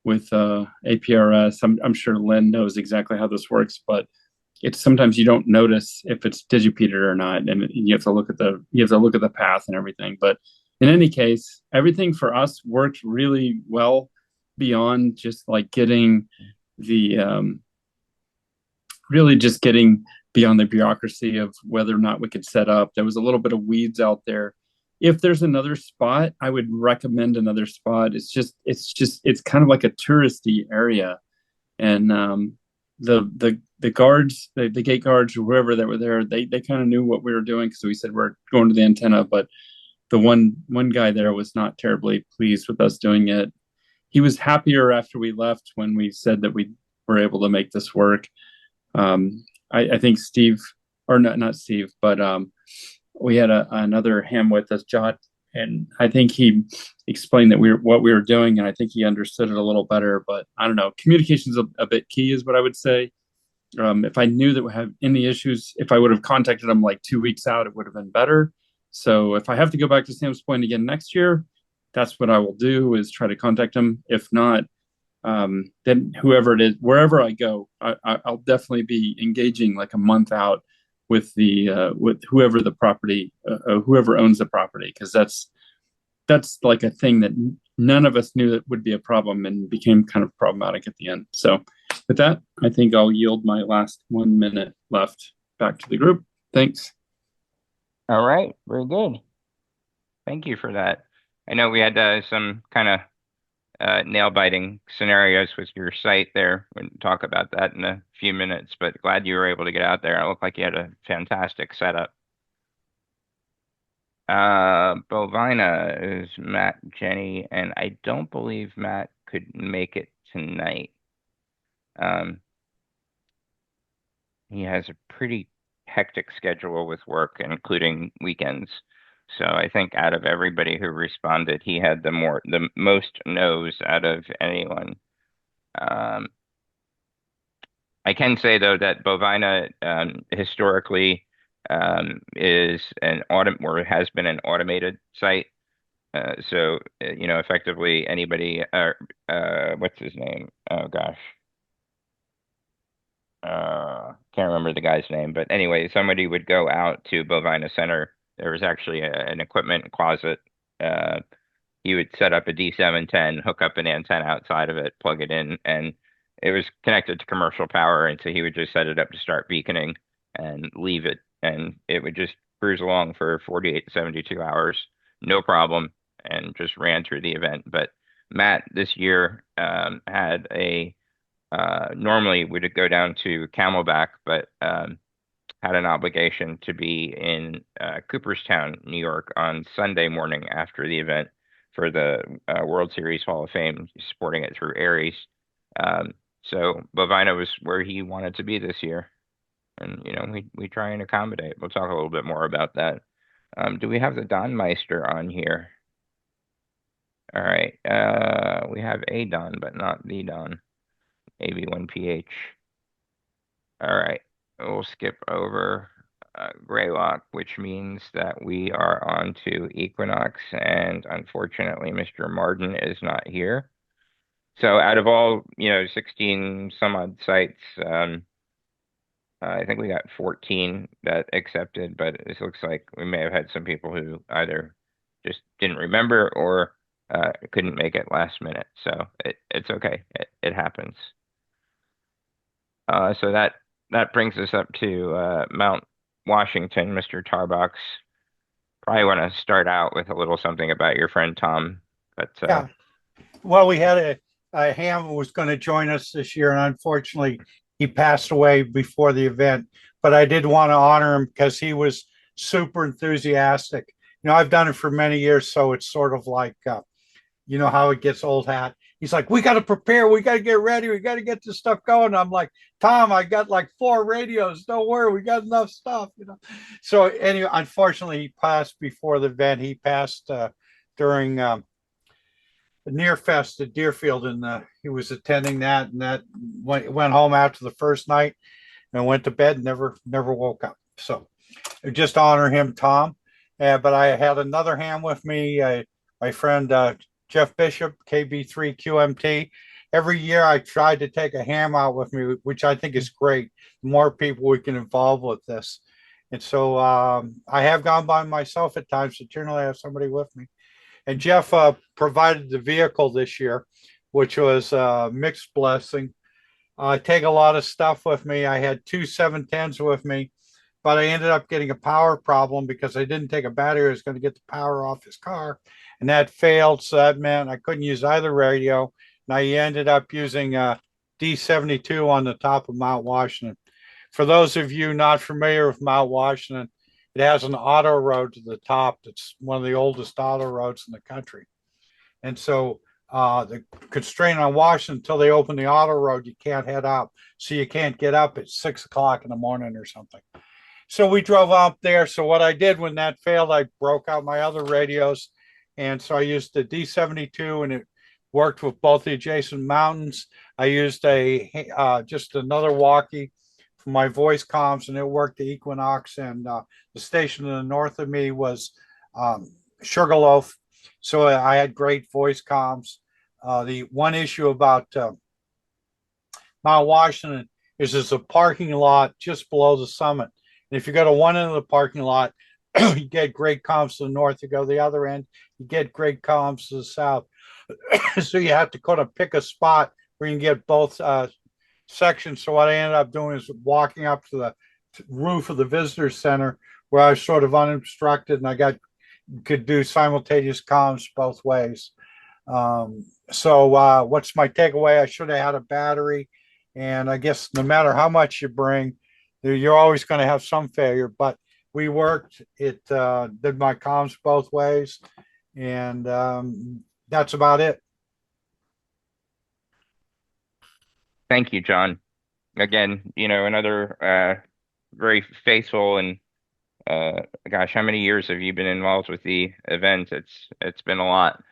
with APRS. I'm sure Lynn knows exactly how this works, but it's sometimes you don't notice if it's digipeated or not, and you have to look at the path and everything. But in any case, everything for us worked really well beyond just like getting the really just getting beyond the bureaucracy of whether or not we could set up. There was a little bit of weeds out there. If there's another spot, I would recommend another spot. It's kind of like a touristy area, and the guards, the gate guards, or whoever that were there, they kind of knew what we were doing because we said we're going to the antenna. But the one guy there was not terribly pleased with us doing it. He was happier after we left when we said that we were able to make this work. I think Steve, or not Steve, but we had another ham with us, Jot, and I think he explained that what we were doing, and I think he understood it a little better. But I don't know, communication's a bit key, is what I would say. If I knew that we had any issues, if I would have contacted him like 2 weeks out, it would have been better. So if I have to go back to Sam's Point again next year, that's what I will do, is try to contact him. If not, then whoever it is, wherever I go, I'll definitely be engaging like a month out with with whoever the property, whoever owns the property, because that's like a thing that none of us knew that would be a problem and became kind of problematic at the end. So with that, I think I'll yield my last 1 minute left back to the group. Thanks. All right, very good. Thank you for that. I know we had some kind of nail-biting scenarios with your site there. We'll talk about that in a few minutes, but glad you were able to get out there. It looked like you had a fantastic setup. Bovina is Matt, Jenny, and I don't believe Matt could make it tonight. He has a pretty hectic schedule with work, including weekends. So I think out of everybody who responded, he had the most no's out of anyone. I can say though that Bovina historically is or has been an automated site. So effectively anybody, what's his name? Oh gosh. Can't remember the guy's name, but anyway, somebody would go out to Bovina Center. There was actually an equipment closet. He would set up a D710, hook up an antenna outside of it, plug it in, and it was connected to commercial power. And so he would just set it up to start beaconing and leave it, and it would just cruise along for 48 to 72 hours, no problem, and just ran through the event. But Matt this year had normally would go down to Camelback, but had an obligation to be in Cooperstown, New York on Sunday morning after the event for the World Series Hall of Fame, supporting it through Aries. So Bovina was where he wanted to be this year. And, we try and accommodate. We'll talk a little bit more about that. Do we have the Don Meister on here? All right. We have a Don, but not the Don. AV1PH. All right. We'll skip over Greylock, which means that we are on to Equinox, and unfortunately, Mr. Martin is not here. So out of all, 16 some odd sites, I think we got 14 that accepted, but it looks like we may have had some people who either just didn't remember or couldn't make it last minute. So it's okay. It happens. So that brings us up to Mount Washington, Mr. Tarbox. Probably want to start out with a little something about your friend Tom. But yeah, well, we had a ham who was going to join us this year, and unfortunately, he passed away before the event. But I did want to honor him because he was super enthusiastic. I've done it for many years, so it's sort of like, how it gets old hat. He's like, we got to prepare. We got to get ready. We got to get this stuff going. I'm like, Tom, I got like 4 radios. Don't worry. We got enough stuff, So anyway, unfortunately, he passed before the event. He passed during the Near Fest at Deerfield, and he was attending that, and that went home after the first night and went to bed and never woke up. So just honor him, Tom. But I had another ham with me, my friend Jeff Bishop, KB3 QMT. Every year I tried to take a ham out with me, which I think is great. The more people we can involve with this. And so I have gone by myself at times, but generally I have somebody with me. And Jeff provided the vehicle this year, which was a mixed blessing. I take a lot of stuff with me. I had 2 710s with me, but I ended up getting a power problem because I didn't take a battery. I was going to get the power off his car, and that failed. So that meant I couldn't use either radio. And I ended up using D72 on the top of Mount Washington. For those of you not familiar with Mount Washington, it has an auto road to the top. It's one of the oldest auto roads in the country. And so the constraint on Washington until they open the auto road, you can't head up. So you can't get up at 6 o'clock in the morning or something. So we drove up there. So what I did when that failed, I broke out my other radios. And so I used the D72, and it worked with both the adjacent mountains. I used just another walkie for my voice comms, and it worked the Equinox. And the station to the north of me was Sugarloaf. So I had great voice comms. The one issue about Mount Washington is there's a parking lot just below the summit. And if you go to one end of the parking lot, you get great comms to the north. You go to the other end, you get great comms to the south. So you have to kind of pick a spot where you can get both sections. So what I ended up doing is walking up to the roof of the visitor center where I was sort of unobstructed, and I could do simultaneous comms both ways. So what's my takeaway? I should have had a battery, and I guess no matter how much you bring, you're always going to have some failure. But we worked. It did my comms both ways, and that's about it. Thank you, John. Again, another very faithful and gosh, how many years have you been involved with the event? It's been a lot.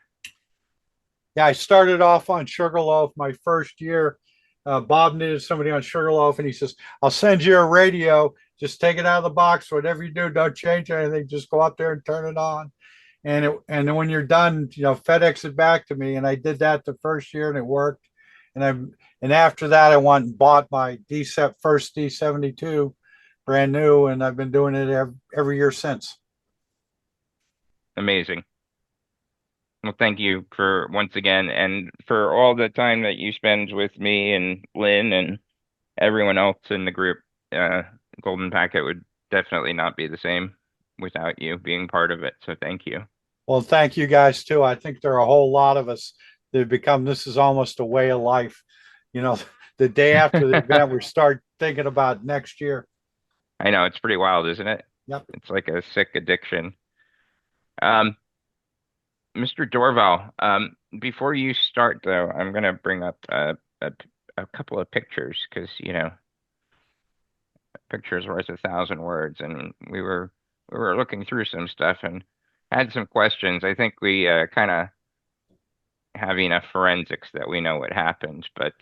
Yeah, I started off on Sugarloaf my first year. Bob needed somebody on Sugarloaf, and he says, I'll send you a radio. Just take it out of the box. Whatever you do, don't change anything. Just go up there and turn it on. And then when you're done, FedEx it back to me. And I did that the first year, and it worked. And after that, I went and bought my first D72, brand new, and I've been doing it every year since. Amazing. Well, thank you for once again, and for all the time that you spend with me and Lynn and everyone else in the group. Golden Packet would definitely not be the same without you being part of it. So thank you. Well, thank you guys too. I think there are a whole lot of us that this is almost a way of life. The day after the event, we start thinking about next year. I know, it's pretty wild, isn't it? Yep. It's like a sick addiction. Mr. Dorval, before you start though, I'm going to bring up a a couple of pictures because, pictures worth 1,000 words, and we were looking through some stuff and had some questions. I think we kind of have enough forensics that we know what happened, but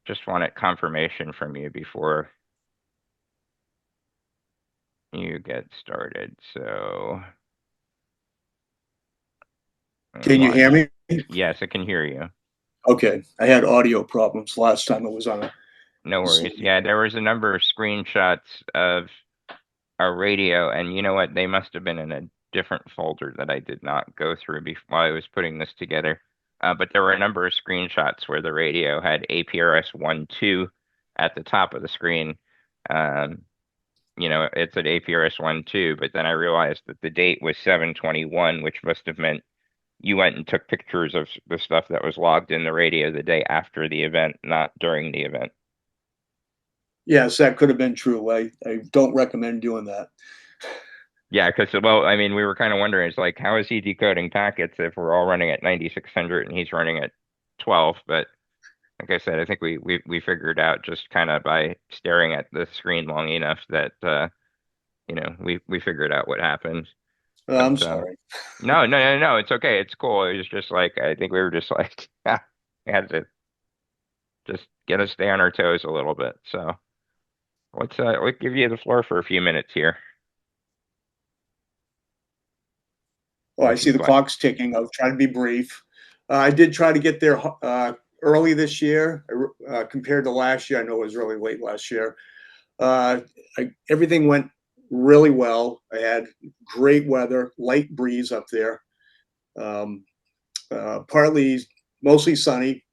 just wanted confirmation from you before you get started. So, Can you hear me? Yes, I can hear you. Okay, I had audio problems last time it was on a No worries. Yeah, there was a number of screenshots of our radio, and you know what? They must have been in a different folder that I did not go through while I was putting this together. But there were a number of screenshots where the radio had APRS 1.2 at the top of the screen. It said APRS 1.2, but then I realized that the date was 7/21, which must have meant you went and took pictures of the stuff that was logged in the radio the day after the event, not during the event. Yes, that could have been true. I don't recommend doing that. Yeah, because, well, I mean, we were kind of wondering, it's like, how is he decoding packets if we're all running at 9600 and he's running at 12? But like I said, I think we figured out just kind of by staring at the screen long enough that, we figured out what happened. I'm sorry. No, it's okay. It's cool. It was just like, I think we were just like, we had to just get us stay on our toes a little bit. So let's give you the floor for a few minutes here. Oh, I see the clock's ticking. I'll try to be brief. I did try to get there early this year compared to last year. I know it was really late last year. Everything went really well. I had great weather, light breeze up there, mostly sunny,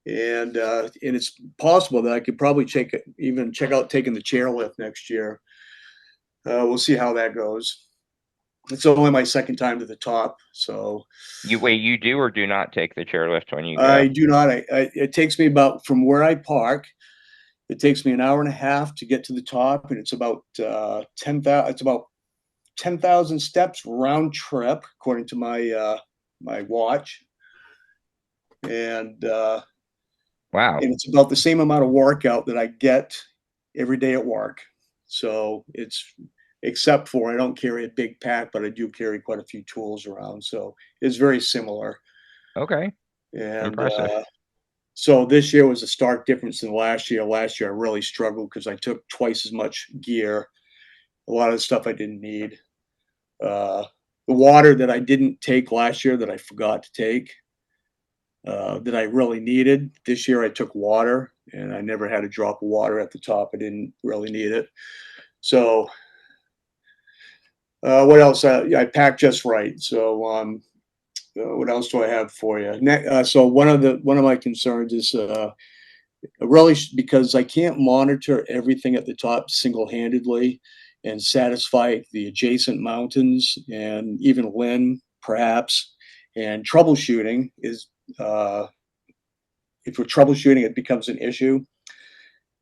and it's possible that I could probably check out taking the chairlift next year. We'll see how that goes. It's only my second time to the top, so. You do or do not take the chairlift when you go? I do not. It takes me from where I park. It takes me an hour and a half to get to the top, and it's about 10,000. It's about 10,000 steps round trip, according to my my watch. And wow, and it's about the same amount of workout that I get every day at work. So it's. Except for I don't carry a big pack, but I do carry quite a few tools around. So it's very similar. Okay. And impressive. So this year was a stark difference than last year. Last year I really struggled because I took twice as much gear. A lot of the stuff I didn't need. The water that I didn't take last year that I forgot to take, that I really needed. This year I took water, and I never had a drop of water at the top. I didn't really need it. So what else? I packed just right. So what else do I have for you? So one of my concerns is really because I can't monitor everything at the top single-handedly and satisfy the adjacent mountains and even Lynn perhaps. And troubleshooting is if we're troubleshooting, it becomes an issue,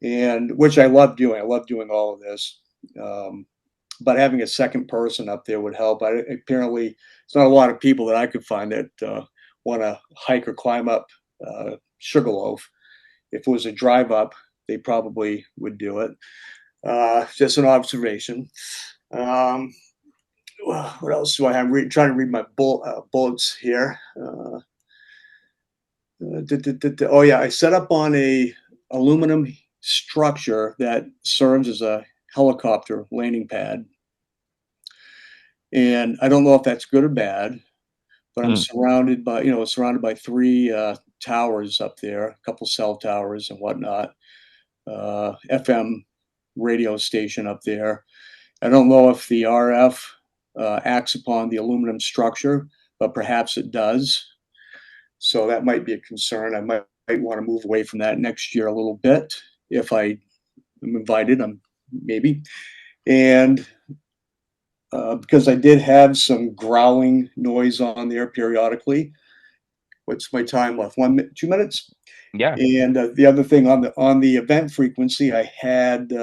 and which I love doing. I love doing all of this. But having a second person up there would help. Apparently, it's not a lot of people that I could find that want to hike or climb up Sugarloaf. If it was a drive up, they probably would do it. Just an observation. What else do I have? Trying to read my bullets here. Oh yeah, I set up on a aluminum structure that serves as a helicopter landing pad. And I don't know if that's good or bad, but I'm surrounded by three towers up there, a couple cell towers and whatnot, FM radio station up there. I don't know if the RF acts upon the aluminum structure, but perhaps it does. So that might be a concern. I might want to move away from that next year a little bit if I am invited. Maybe. And because I did have some growling noise on there periodically. What's my time left? 2 minutes? Yeah. And the other thing on the event frequency, I had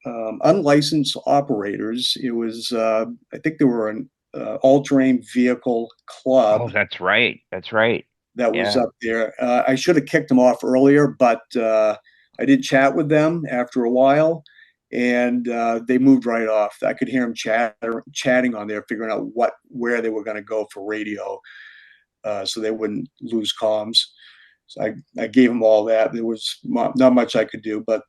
unlicensed operators. It was I think there were an all-terrain vehicle club. Oh, that's right. That's right. that was Yeah. up there. I should have kicked them off earlier, but I did chat with them after a while, and they moved right off. I could hear them chatting on there, figuring out where they were going to go for radio, so they wouldn't lose comms. So I gave them all that. There was not much I could do, but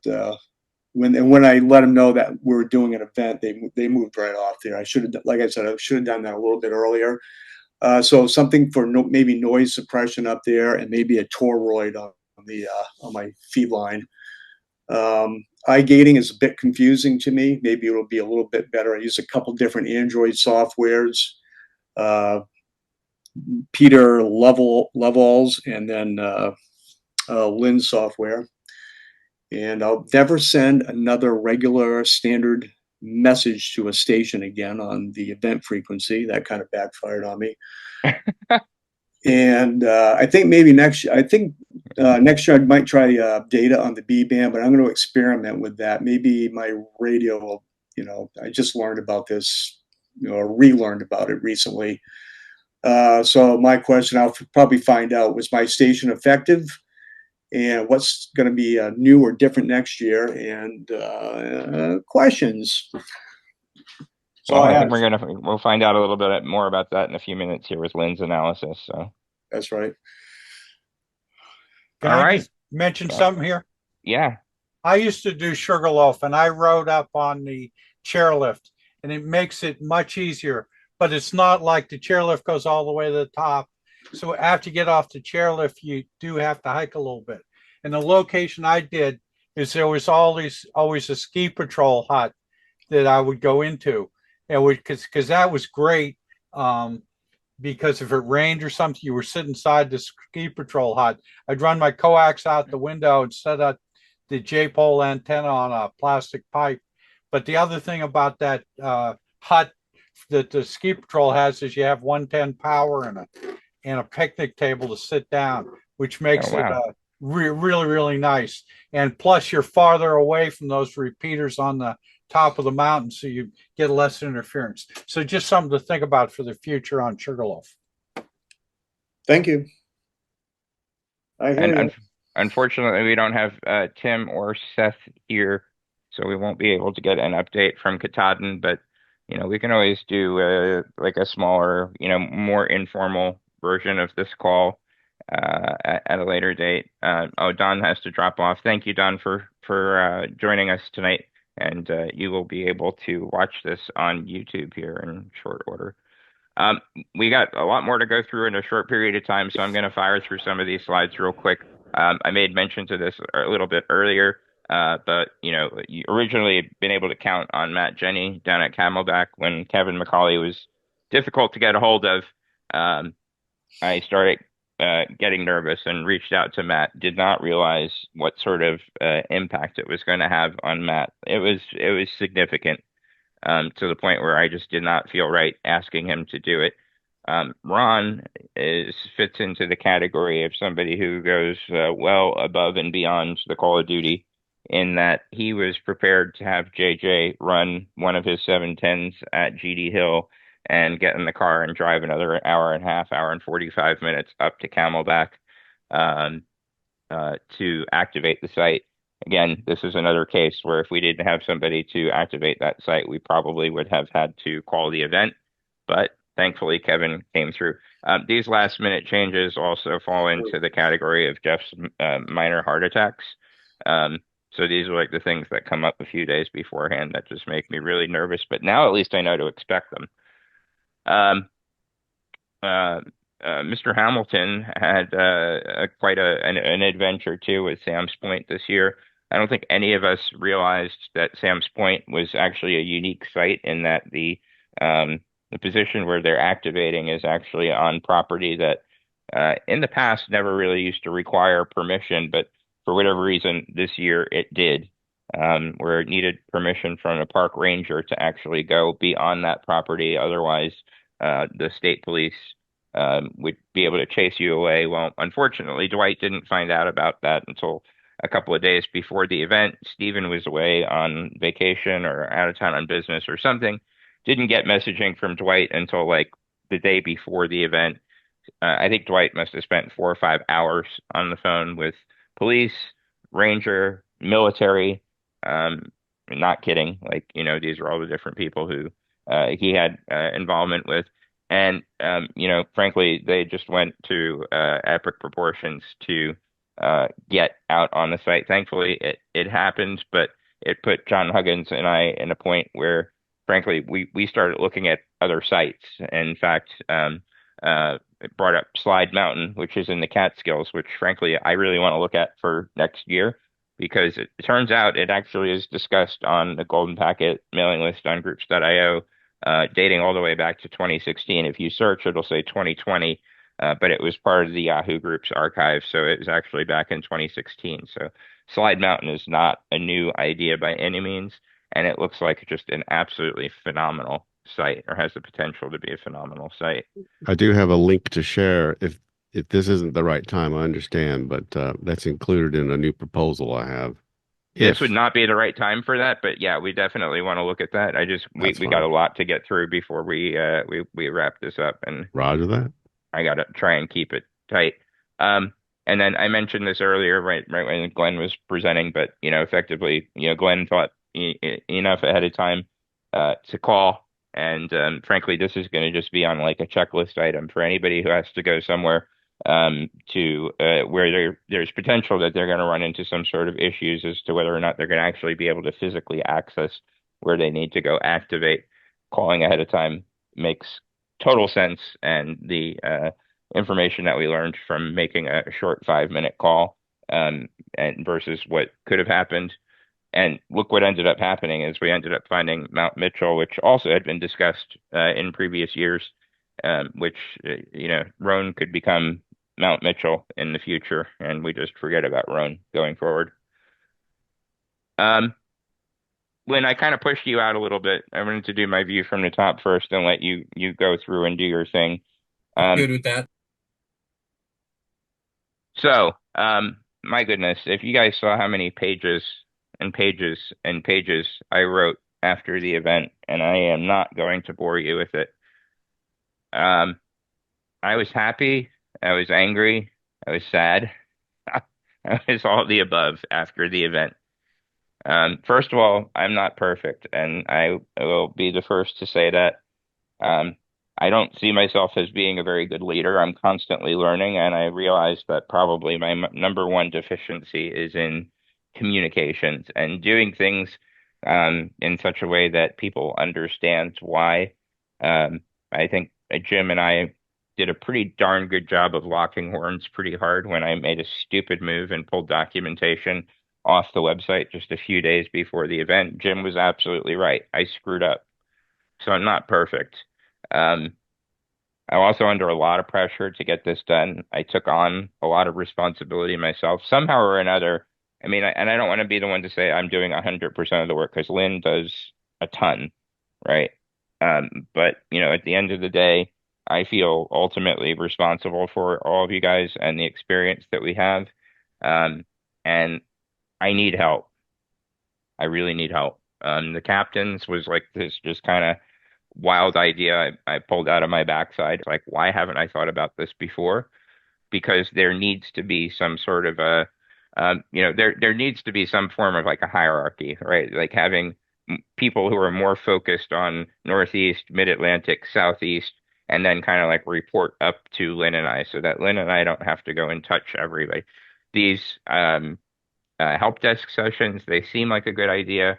when I let them know that we were doing an event, they moved right off there. I should have, like I said, I should have done that a little bit earlier. So something for maybe noise suppression up there, and maybe a toroid on my feed line. Eye gating is a bit confusing to me. Maybe it'll be a little bit better. I use a couple different Android softwares, Peter Levels, and then Lin software. And I'll never send another regular standard message to a station again on the event frequency. That kind of backfired on me. And I think maybe next year I might try data on the B band, but I'm going to experiment with that. Maybe my radio, I just learned about this, or relearned about it recently. So my question, I'll probably find out, was my station effective? And what's going to be new or different next year, and questions. So I think we'll find out a little bit more about that in a few minutes here with Lynn's analysis. So that's right. Can I just mention something here? Yeah. I used to do Sugarloaf, and I rode up on the chairlift, and it makes it much easier. But it's not like the chairlift goes all the way to the top. So after you get off the chairlift, you do have to hike a little bit. And the location I did is there was always a ski patrol hut that I would go into, and because that was great. Because if it rained or something, you were sitting inside the ski patrol hut. I'd run my coax out the window and set up the J-pole antenna on a plastic pipe. But the other thing about that hut that the ski patrol has is you have 110 power and a picnic table to sit down, which makes it really, really nice. And plus, you're farther away from those repeaters on the top of the mountain, so you get less interference. So just something to think about for the future on Sugarloaf. Thank you. Unfortunately, we don't have Tim or Seth here, so we won't be able to get an update from Katahdin, but we can always do like a smaller, more informal version of this call at a later date. Don has to drop off. Thank you, Don, for joining us tonight. And you will be able to watch this on YouTube here in short order. We got a lot more to go through in a short period of time, so I'm going to fire through some of these slides real quick. I made mention to this a little bit earlier, but you originally had been able to count on Matt Jenny down at Camelback when Kevin McCauley was difficult to get a hold of. I started getting nervous and reached out to Matt. Did not realize what sort of impact it was going to have on Matt. It was significant to the point where I just did not feel right asking him to do it. Ron fits into the category of somebody who goes well above and beyond the call of duty, in that he was prepared to have JJ run one of his 710s at GD Hill and get in the car and drive another hour and a half, hour and 45 minutes up to Camelback to activate the site. Again, this is another case where if we didn't have somebody to activate that site, we probably would have had to call the event. But thankfully, Kevin came through. These last minute changes also fall into the category of Jeff's minor heart attacks. So these are like the things that come up a few days beforehand that just make me really nervous. But now at least I know to expect them. Mr. Hamilton had quite an adventure too with Sam's Point this year. I don't think any of us realized that Sam's Point was actually a unique site, in that the position where they're activating is actually on property that in the past never really used to require permission, but for whatever reason this year it did, where it needed permission from a park ranger to actually go be on that property. Otherwise, the state police would be able to chase you away. Well, unfortunately, Dwight didn't find out about that until a couple of days before the event. Stephen was away on vacation or out of town on business or something. Didn't get messaging from Dwight until like the day before the event. I think Dwight must have spent 4 or 5 hours on the phone with police, ranger, military. Um, Not kidding. Like, these are all the different people who he had involvement with. And, frankly, they just went to epic proportions to get out on the site. Thankfully, it happened, but it put John Huggins and I in a point where, frankly, we started looking at other sites. In fact, it brought up Slide Mountain, which is in the Catskills, which frankly I really want to look at for next year because it turns out it actually is discussed on the Golden Packet mailing list on groups.io, dating all the way back to 2016. If you search, it'll say 2020, but it was part of the Yahoo Groups archive, so it was actually back in 2016. So Slide Mountain is not a new idea by any means, and it looks like just an absolutely phenomenal site, or has the potential to be a phenomenal site. I do have a link to share if this isn't the right time, I understand, but that's included in a new proposal I have. This would not be the right time for that, but yeah, we definitely want to look at that. We got a lot to get through before we wrap this up, and Roger that. I got to try and keep it tight. And then I mentioned this earlier, right when Glenn was presenting, but effectively, Glenn thought enough ahead of time to call. And frankly, this is going to just be on like a checklist item for anybody who has to go somewhere to where there's potential that they're going to run into some sort of issues as to whether or not they're going to actually be able to physically access where they need to go activate. Calling ahead of time makes total sense, and the information that we learned from making a short 5-minute call and versus what could have happened. And look what ended up happening is we ended up finding Mount Mitchell, which also had been discussed in previous years, which, Roan could become Mount Mitchell in the future, and we just forget about Roan going forward. Lynn, I kind of pushed you out a little bit. I wanted to do my view from the top first and let you go through and do your thing. Good with that. So, my goodness, if you guys saw how many pages and pages and pages I wrote after the event, and I am not going to bore you with it. I was happy, I was angry, I was sad. I was all the above after the event. First of all, I'm not perfect, and I will be the first to say that. I don't see myself as being a very good leader. I'm constantly learning, and I realize that probably my number one deficiency is in communications and doing things in such a way that people understand why. I think Jim and I did a pretty darn good job of locking horns pretty hard when I made a stupid move and pulled documentation off the website just a few days before the event. Jim was absolutely right. I screwed up. So I'm not perfect. I'm also under a lot of pressure to get this done. I took on a lot of responsibility myself, somehow or another. I mean, and I don't want to be the one to say I'm doing 100% of the work because Lynn does a ton, right? But, at the end of the day, I feel ultimately responsible for all of you guys and the experience that we have. And I need help. I really need help. The captains was like this just kind of wild idea I pulled out of my backside. Like, why haven't I thought about this before? Because there needs to be some sort of there needs to be some form of like a hierarchy, right? Like having people who are more focused on Northeast, Mid-Atlantic, Southeast, and then kind of like report up to Lynn and I so that Lynn and I don't have to go and touch everybody. These help desk sessions, they seem like a good idea.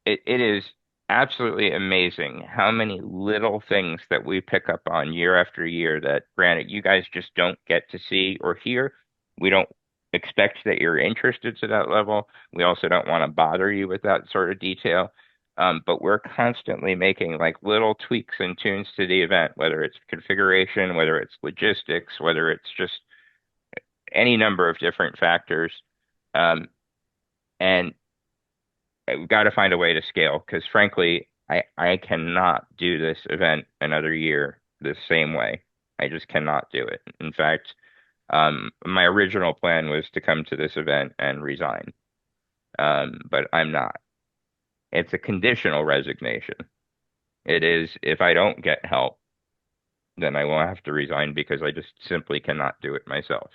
It is absolutely amazing how many little things that we pick up on year after year that, granted, you guys just don't get to see or hear. We don't expect that you're interested to that level. We also don't want to bother you with that sort of detail. But we're constantly making like little tweaks and tunes to the event, whether it's configuration, whether it's logistics, whether it's just any number of different factors. And we've got to find a way to scale because frankly, I cannot do this event another year the same way. I just cannot do it. In fact, my original plan was to come to this event and resign. But I'm not. It's a conditional resignation. It is if I don't get help, then I will have to resign because I just simply cannot do it myself.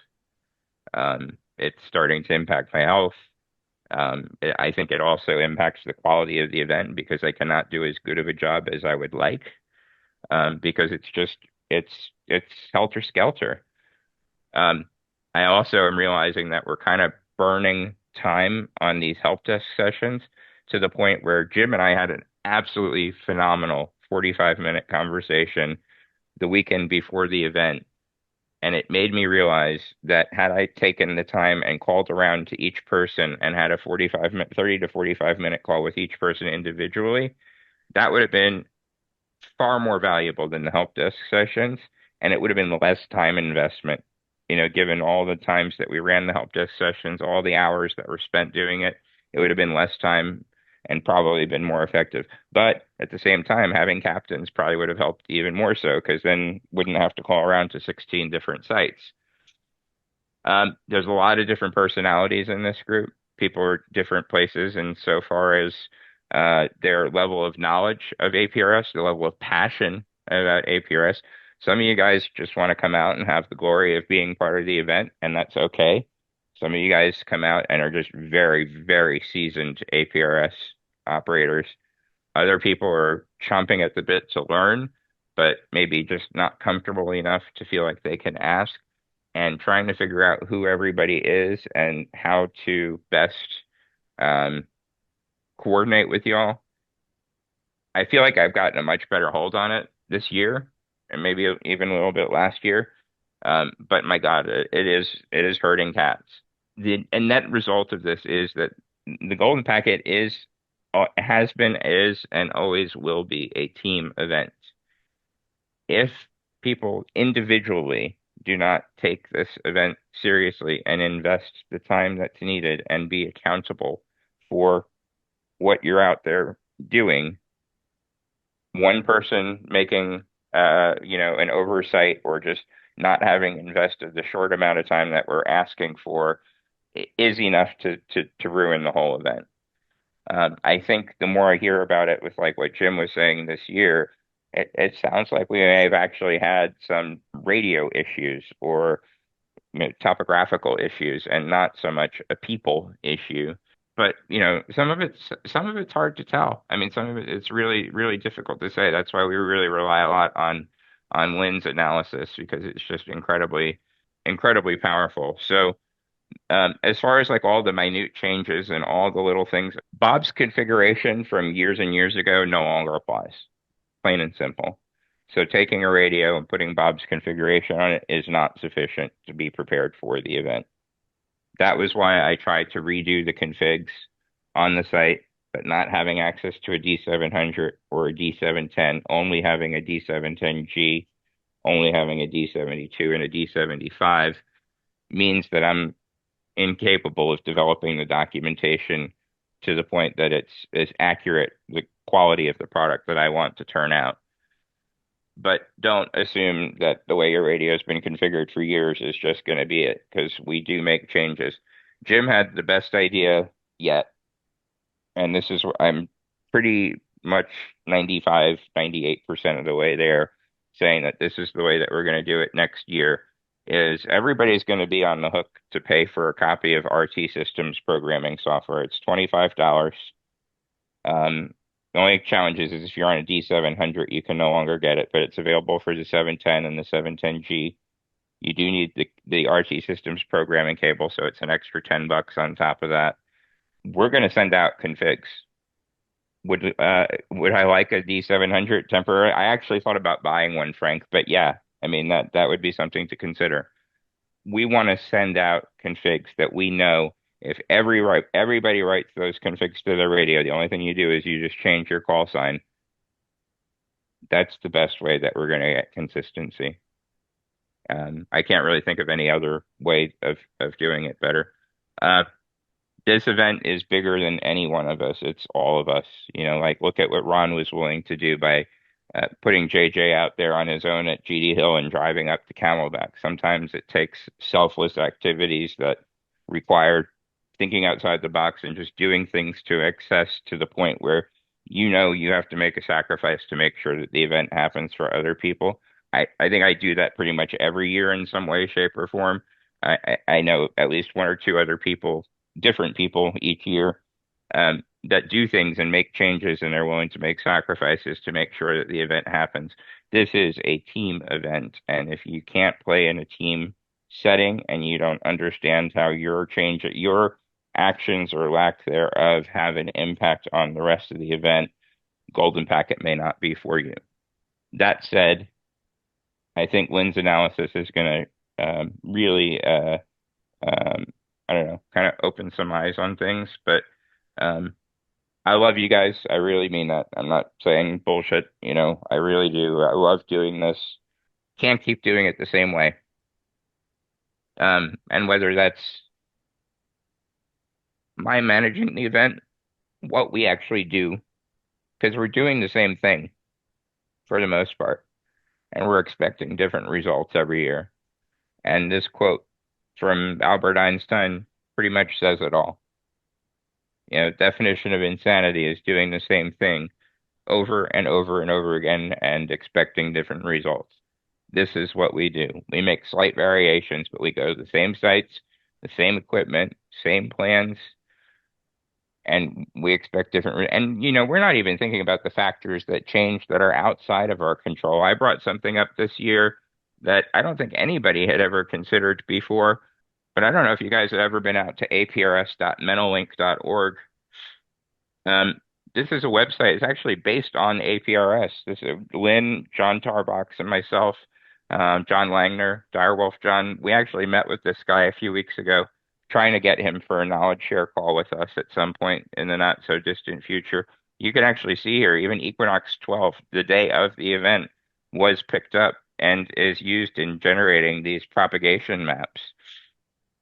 It's starting to impact my health. I think it also impacts the quality of the event because I cannot do as good of a job as I would like, because it's helter skelter. I also am realizing that we're kind of burning time on these help desk sessions to the point where Jim and I had an absolutely phenomenal 45-minute conversation the weekend before the event. And it made me realize that had I taken the time and called around to each person and had a 30 to 45-minute call with each person individually, that would have been far more valuable than the help desk sessions, and it would have been less time investment. Given all the times that we ran the help desk sessions, all the hours that were spent doing it, it would have been less time and probably been more effective. But at the same time, having captains probably would have helped even more so, because then wouldn't have to call around to 16 different sites. There's a lot of different personalities in this group. People are different places, and so far as their level of knowledge of APRS, the level of passion about APRS. Some of you guys just want to come out and have the glory of being part of the event, and that's okay. Some of you guys come out and are just very, very seasoned APRS operators. Other people are chomping at the bit to learn, but maybe just not comfortable enough to feel like they can ask, and trying to figure out who everybody is and how to best coordinate with y'all. I feel like I've gotten a much better hold on it this year, and maybe even a little bit last year. But my God, it is hurting cats. The net result of this is that the Golden Packet has been, is, and always will be a team event. If people individually do not take this event seriously and invest the time that's needed and be accountable for what you're out there doing, one person making an oversight or just not having invested the short amount of time that we're asking for is enough to ruin the whole event. I think the more I hear about it, with like what Jim was saying this year, it sounds like we may have actually had some radio issues or topographical issues, and not so much a people issue. But some of it's hard to tell. I mean, some of it's really, really difficult to say. That's why we really rely a lot on Lynn's analysis, because it's just incredibly, incredibly powerful. So as far as like all the minute changes and all the little things, Bob's configuration from years and years ago no longer applies, plain and simple. So taking a radio and putting Bob's configuration on it is not sufficient to be prepared for the event. That was why I tried to redo the configs on the site, but not having access to a D700 or a D710, only having a D710G, only having a D72 and a D75 means that I'm incapable of developing the documentation to the point that it's as accurate, the quality of the product that I want to turn out. But don't assume that the way your radio has been configured for years is just going to be it, because we do make changes. Jim had the best idea yet, and this is, I'm pretty much 95, 98% of the way there, saying that this is the way that we're going to do it next year, is everybody's going to be on the hook to pay for a copy of RT Systems programming software. It's $25. The only challenge is if you're on a D700, you can no longer get it, but it's available for the 710 and the 710G. You do need the RT Systems programming cable, so it's an extra $10 on top of that. We're going to send out configs. Would I like a D700 temporary? I actually thought about buying one, Frank, but yeah, I mean that would be something to consider. We want to send out configs that we know if everybody writes those configs to their radio, the only thing you do is you just change your call sign. That's the best way that we're going to get consistency. I can't really think of any other way of doing it better. This event is bigger than any one of us. It's all of us. Like look at what Ron was willing to do by putting JJ out there on his own at GD Hill and driving up to Camelback. Sometimes it takes selfless activities that require thinking outside the box and just doing things to excess to the point where you have to make a sacrifice to make sure that the event happens for other people. I think I do that pretty much every year in some way, shape, or form. I know at least one or two other people, different people each year, that do things and make changes and they're willing to make sacrifices to make sure that the event happens. This is a team event, and if you can't play in a team setting and you don't understand how your actions or lack thereof have an impact on the rest of the event, Golden Packet may not be for you. That said, I think Lynn's analysis is going to really, I don't know, kind of open some eyes on things. But um, I love you guys. I really mean that. I'm not saying bullshit. I really do. I love doing this. Can't keep doing it the same way. And whether that's my managing the event, what we actually do, because we're doing the same thing for the most part, and we're expecting different results every year. And this quote from Albert Einstein pretty much says it all. Definition of insanity is doing the same thing over and over and over again and expecting different results. This is what we do. We make slight variations, but we go to the same sites, the same equipment, same plans, and we expect different. And, we're not even thinking about the factors that change that are outside of our control. I brought something up this year that I don't think anybody had ever considered before, but I don't know if you guys have ever been out to aprs.mentalink.org. This is a website. It's actually based on APRS. This is Lynn, John Tarbox, and myself, John Langner, Direwolf John. We actually met with this guy a few weeks ago, trying to get him for a knowledge share call with us at some point in the not so distant future. You can actually see here, even Equinox 12, the day of the event, was picked up and is used in generating these propagation maps.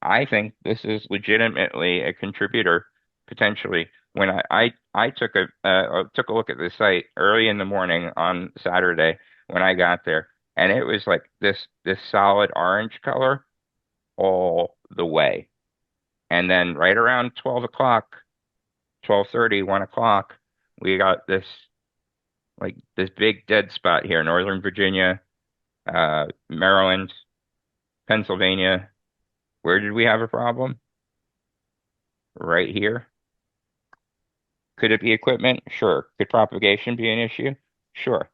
I think this is legitimately a contributor, potentially. When I took a look at the site early in the morning on Saturday when I got there, and it was like this solid orange color all the way. And then right around 12 o'clock, 12:30, 1 o'clock, we got this big dead spot here, Northern Virginia, Maryland, Pennsylvania. Where did we have a problem? Right here. Could it be equipment? Sure. Could propagation be an issue? Sure.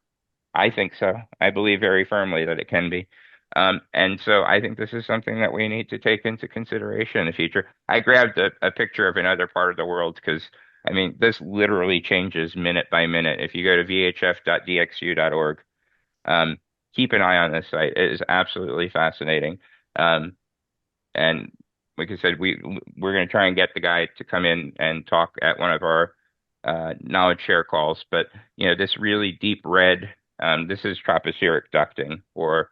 I think so. I believe very firmly that it can be. And so I think this is something that we need to take into consideration in the future. I grabbed a picture of another part of the world because, this literally changes minute by minute. If you go to vhf.dxu.org, keep an eye on this site. It is absolutely fascinating. And like I said, we're going to try and get the guy to come in and talk at one of our knowledge share calls. But this really deep red, this is tropospheric ducting, or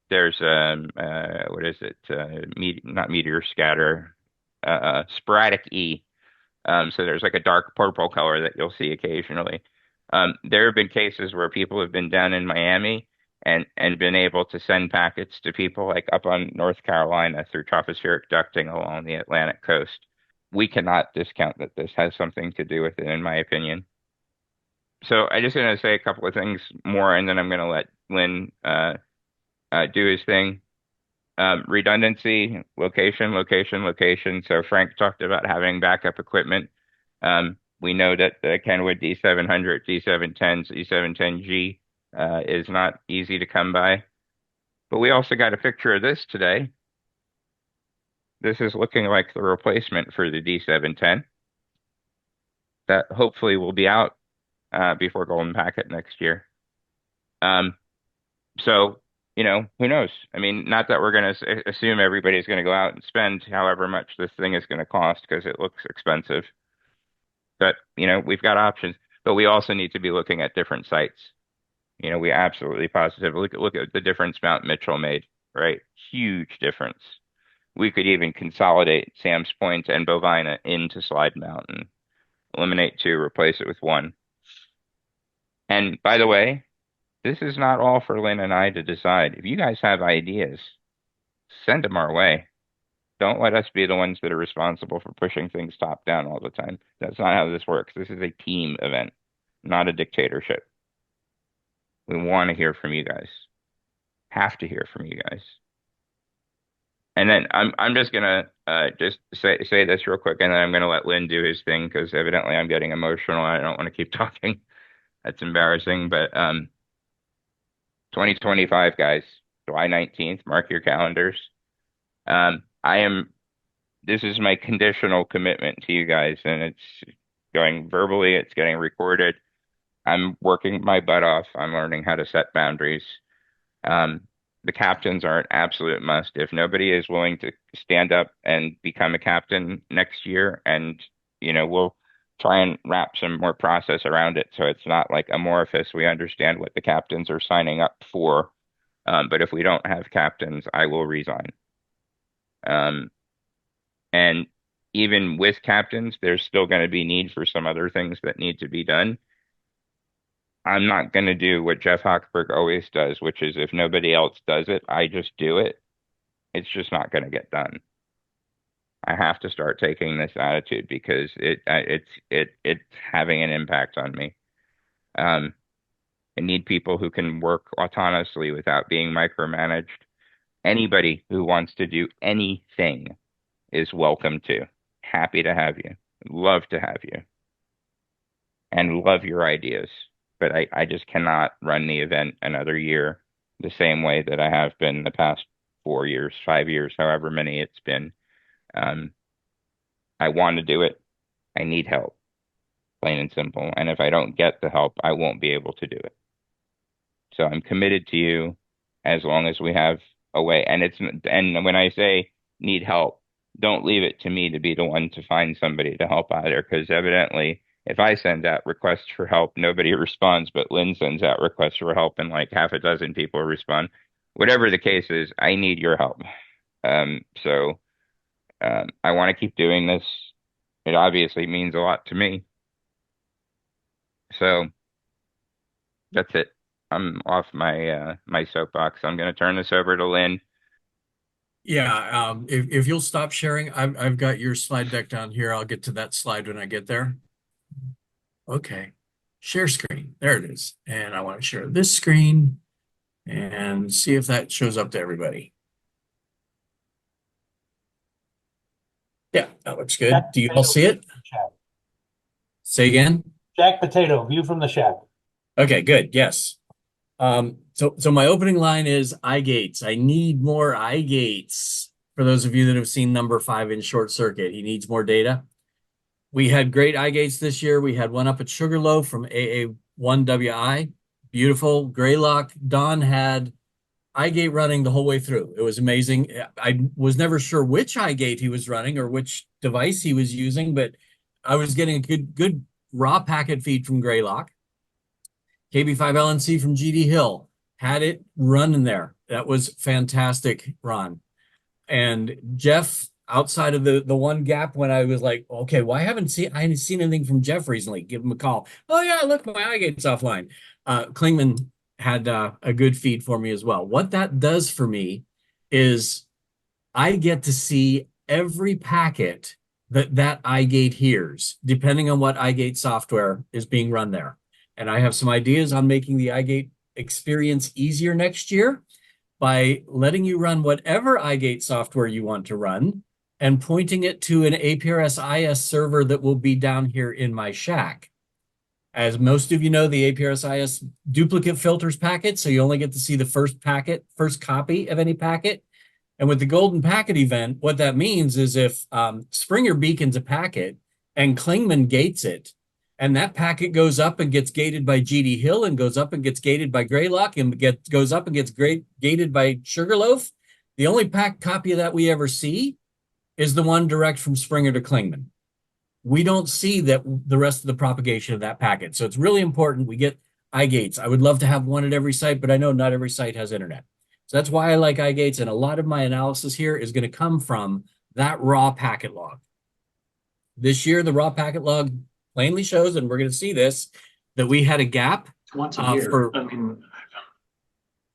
there's what is it? Not meteor scatter, sporadic E. So there's like a dark purple color that you'll see occasionally. There have been cases where people have been down in Miami and been able to send packets to people like up on North Carolina through tropospheric ducting along the Atlantic coast. We cannot discount that this has something to do with it, in my opinion. So I just going to say a couple of things more, and then I'm going to let Lynn do his thing. Redundancy, location. So Frank talked about having backup equipment. We know that the Kenwood D700, D710s, D710G is not easy to come by. But we also got a picture of this today. This is looking like the replacement for the D710 that hopefully will be out before Golden Packet next year. So, who knows? Not that we're going to assume everybody's going to go out and spend however much this thing is going to cost because it looks expensive. But, we've got options. But we also need to be looking at different sites. We absolutely positively look at the difference Mount Mitchell made, right? Huge difference. We could even consolidate Sam's Point and Bovina into Slide Mountain. Eliminate 2, replace it with 1. And by the way, this is not all for Lynn and I to decide. If you guys have ideas, send them our way. Don't let us be the ones that are responsible for pushing things top down all the time. That's not how this works. This is a team event, not a dictatorship. We want to hear from you guys. Have to hear from you guys. And then I'm just gonna just say this real quick, and then I'm gonna let Lynn do his thing because evidently I'm getting emotional. I don't want to keep talking. That's embarrassing. But 2025, guys, July 19th. Mark your calendars. I am. This is my conditional commitment to you guys, and it's going verbally. It's getting recorded. I'm working my butt off. I'm learning how to set boundaries. The captains are an absolute must. If nobody is willing to stand up and become a captain next year, and we'll try and wrap some more process around it so it's not like amorphous. We understand what the captains are signing up for. But if we don't have captains, I will resign. And even with captains, there's still going to be need for some other things that need to be done. I'm not going to do what Jeff Hochberg always does, which is if nobody else does it, I just do it. It's just not going to get done. I have to start taking this attitude because it's having an impact on me. I need people who can work autonomously without being micromanaged. Anybody who wants to do anything is welcome to. Happy to have you. Love to have you. And love your ideas. But I just cannot run the event another year the same way that I have been the past 4 years, 5 years, however many it's been. I want to do it. I need help, plain and simple. And if I don't get the help, I won't be able to do it. So I'm committed to you as long as we have a way. And when I say need help, don't leave it to me to be the one to find somebody to help either, because evidently if I send out requests for help, nobody responds, but Lynn sends out requests for help and like half a dozen people respond. Whatever the case is, I need your help. So I want to keep doing this. It obviously means a lot to me. So that's it. I'm off my my soapbox. I'm going to turn this over to Lynn. Yeah, if you'll stop sharing, I've got your slide deck down here. I'll get to that slide when I get there. Okay, share screen. There it is. And I want to share this screen and see if that shows up to everybody. Yeah, that looks good. Do you all see it? Say again? Jack Potato, view from the shack. Okay, good. Yes. So my opening line is eye gates. I need more eye gates. For those of you that have seen number 5 in Short Circuit, he needs more data. We had great eye gates this year. We had one up at Sugarloaf from AA1WI. Beautiful. Greylock. Don had eye gate running the whole way through. It was amazing. I was never sure which eye gate he was running or which device he was using, but I was getting a good raw packet feed from Greylock. KB5LNC from GD Hill had it running there. That was fantastic, Ron. And Jeff, outside of the one gap when I was like, okay, well, I haven't seen anything from Jeff recently. Give him a call. Oh yeah, look, my eye gate's offline. Klingman had a good feed for me as well. What that does for me is I get to see every packet that iGate hears, depending on what iGate software is being run there. And I have some ideas on making the iGate experience easier next year by letting you run whatever iGate software you want to run and pointing it to an APRS-IS server that will be down here in my shack. As most of you know, the APRS-IS duplicate filters packet, so you only get to see the first copy of any packet. And with the Golden Packet event, what that means is if Springer beacons a packet and Klingman gates it, and that packet goes up and gets gated by GD Hill and goes up and gets gated by Greylock and goes up and gets gated by Sugarloaf, the only copy of that we ever see is the one direct from Springer to Klingman. We don't see that the rest of the propagation of that packet. So it's really important we get iGates. I would love to have one at every site, but I know not every site has internet. So that's why I like iGates, and a lot of my analysis here is going to come from that raw packet log. This year, the raw packet log plainly shows, and we're going to see this, that we had a gap. Once a year. I mean,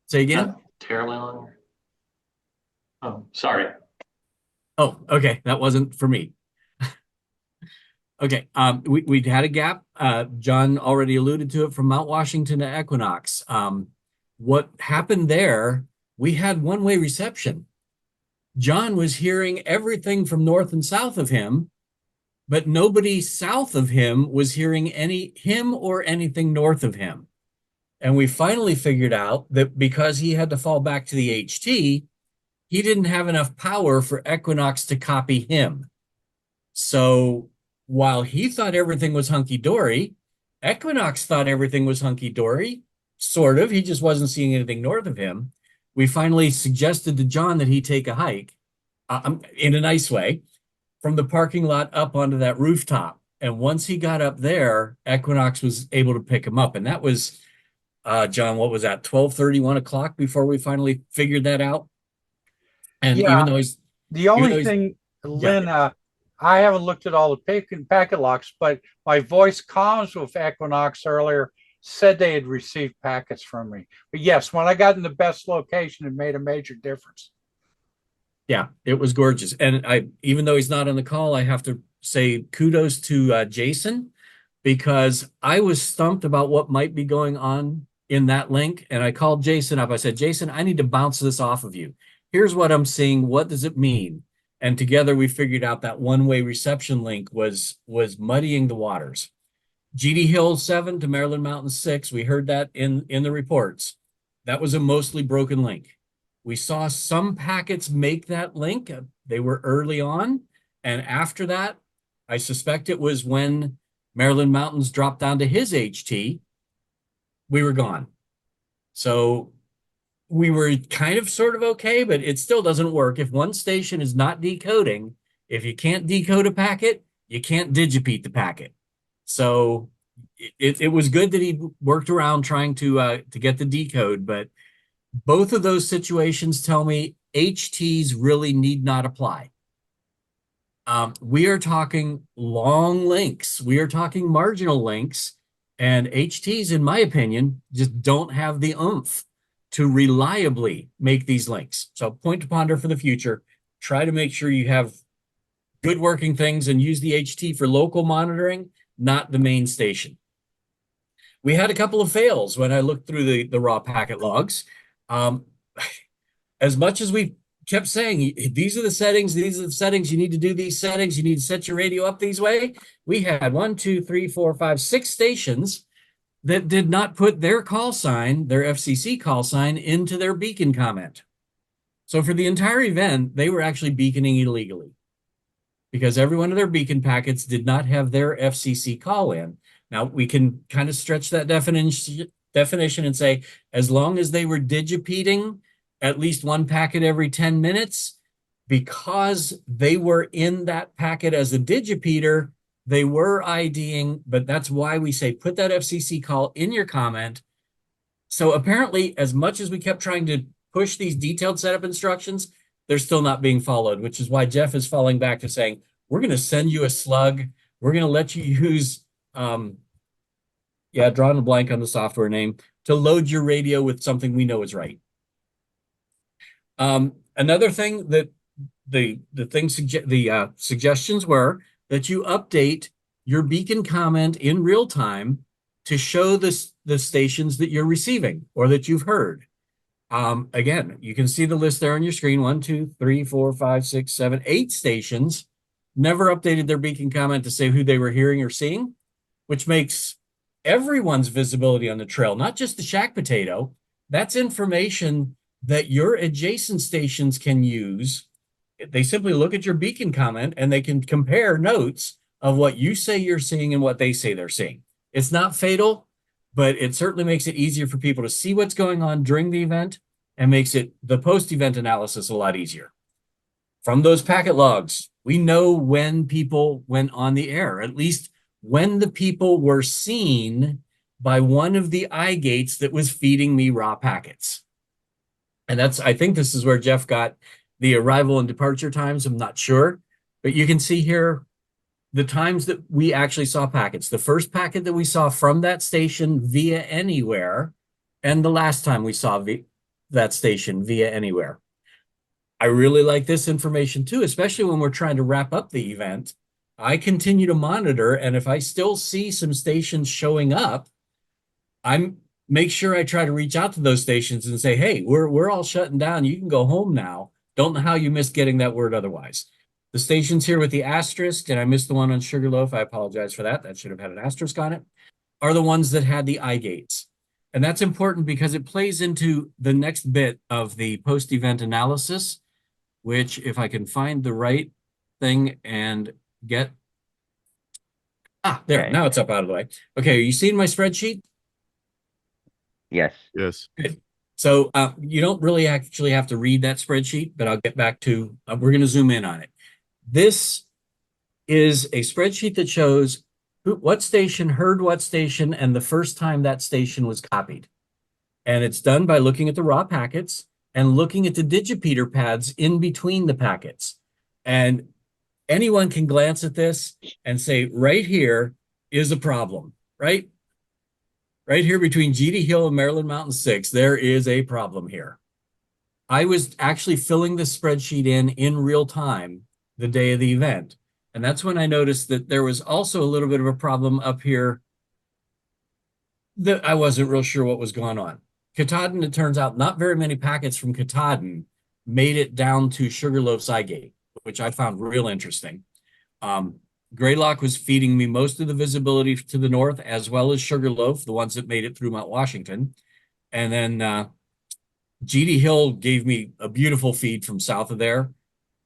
say again? Terralin. Oh, sorry. Oh, okay. That wasn't for me. Okay. We'd had a gap. John already alluded to it from Mount Washington to Equinox. What happened there we had one-way reception. John was hearing everything from north and south of him, but nobody south of him was hearing him or anything north of him. And we finally figured out that because he had to fall back to the HT, he didn't have enough power for Equinox to copy him. So while he thought everything was hunky-dory, Equinox thought everything was hunky-dory, sort of. He just wasn't seeing anything north of him. We finally suggested to John that he take a hike, in a nice way, from the parking lot up onto that rooftop. And once he got up there, Equinox was able to pick him up. And that was, John, what was that, 12:30, 1 o'clock before we finally figured that out? And Yeah, even though he's the only thing, Lynn, I haven't looked at all the packet locks, but my voice comms with Equinox earlier said they had received packets from me. But yes, when I got in the best location, it made a major difference. Yeah, it was gorgeous. And even though he's not on the call, I have to say kudos to Jason, because I was stumped about what might be going on in that link. And I called Jason up. I said, Jason, I need to bounce this off of you. Here's what I'm seeing. What does it mean? And together we figured out that one-way reception link was muddying the waters. GD Hill 7 to Maryland Mountain 6, we heard that in the reports. That was a mostly broken link. We saw some packets make that link. They were early on. And after that, I suspect it was when Maryland Mountains dropped down to his HT, we were gone. So we were kind of sort of okay, but it still doesn't work. If one station is not decoding, if you can't decode a packet, you can't digipeat the packet. So it was good that he worked around trying to get the decode, but both of those situations tell me HTs really need not apply. We are talking long links. We are talking marginal links, and HTs, in my opinion, just don't have the oomph to reliably make these links. So point to ponder for the future. Try to make sure you have good working things and use the HT for local monitoring, not the main station. We had a couple of fails when I looked through the raw packet logs. As much as we kept saying, these are the settings, you need to do these settings, you need to set your radio up these way. We had 1, 2, 3, 4, 5, 6 stations that did not put their call sign, their FCC call sign, into their beacon comment. So for the entire event, they were actually beaconing illegally because every one of their beacon packets did not have their FCC call in. Now, we can kind of stretch that definition and say, as long as they were digipeating at least one packet every 10 minutes, because they were in that packet as a digipeater, they were IDing, but that's why we say put that FCC call in your comment. So apparently, as much as we kept trying to push these detailed setup instructions, they're still not being followed, which is why Jeff is falling back to saying, we're going to send you a slug. We're going to let you use, drawing a blank on the software name, to load your radio with something we know is right. Another thing that the suggestions were that you update your beacon comment in real time to show the stations that you're receiving or that you've heard. Again, you can see the list there on your screen. 1, 2, 3, 4, 5, 6, 7, 8 stations never updated their beacon comment to say who they were hearing or seeing, which makes everyone's visibility on the trail, not just the shack potato. That's information that your adjacent stations can use. They simply look at your beacon comment and they can compare notes of what you say you're seeing and what they say they're seeing. It's not fatal, but it certainly makes it easier for people to see what's going on during the event and makes it the post-event analysis a lot easier. From those packet logs, we know when people went on the air, at least when the people were seen by one of the eye gates that was feeding me raw packets. And I think this is where Jeff got the arrival and departure times. I'm not sure, but you can see here the times that we actually saw packets. The first packet that we saw from that station via anywhere, and the last time we saw that station via anywhere. I really like this information too, especially when we're trying to wrap up the event. I continue to monitor, and if I still see some stations showing up, I'm make sure I try to reach out to those stations and say, hey, we're all shutting down. You can go home now. Don't know how you missed getting that word otherwise. The stations here with the asterisk, and I missed the one on Sugarloaf. I apologize for that. That should have had an asterisk on it, are the ones that had the eye gates. And that's important because it plays into the next bit of the post-event analysis, which if I can find the right thing and get, there, Okay. now it's up out of the way. Okay, are you seeing my spreadsheet? Yes. Yes. Good. So you don't really actually have to read that spreadsheet, but I'll get back to, we're going to zoom in on it. This is a spreadsheet that shows what station heard what station and the first time that station was copied. And it's done by looking at the raw packets and looking at the digipeater pads in between the packets. And anyone can glance at this and say, right here is a problem, right? Right here between GD Hill and Maryland Mountain 6, there is a problem here. I was actually filling the spreadsheet in real time the day of the event. And that's when I noticed that there was also a little bit of a problem up here that I wasn't real sure what was going on. Katahdin, it turns out, not very many packets from Katahdin made it down to Sugarloaf's eye gate, which I found real interesting. Greylock was feeding me most of the visibility to the north, as well as Sugarloaf, the ones that made it through Mount Washington. And then GD Hill gave me a beautiful feed from south of there.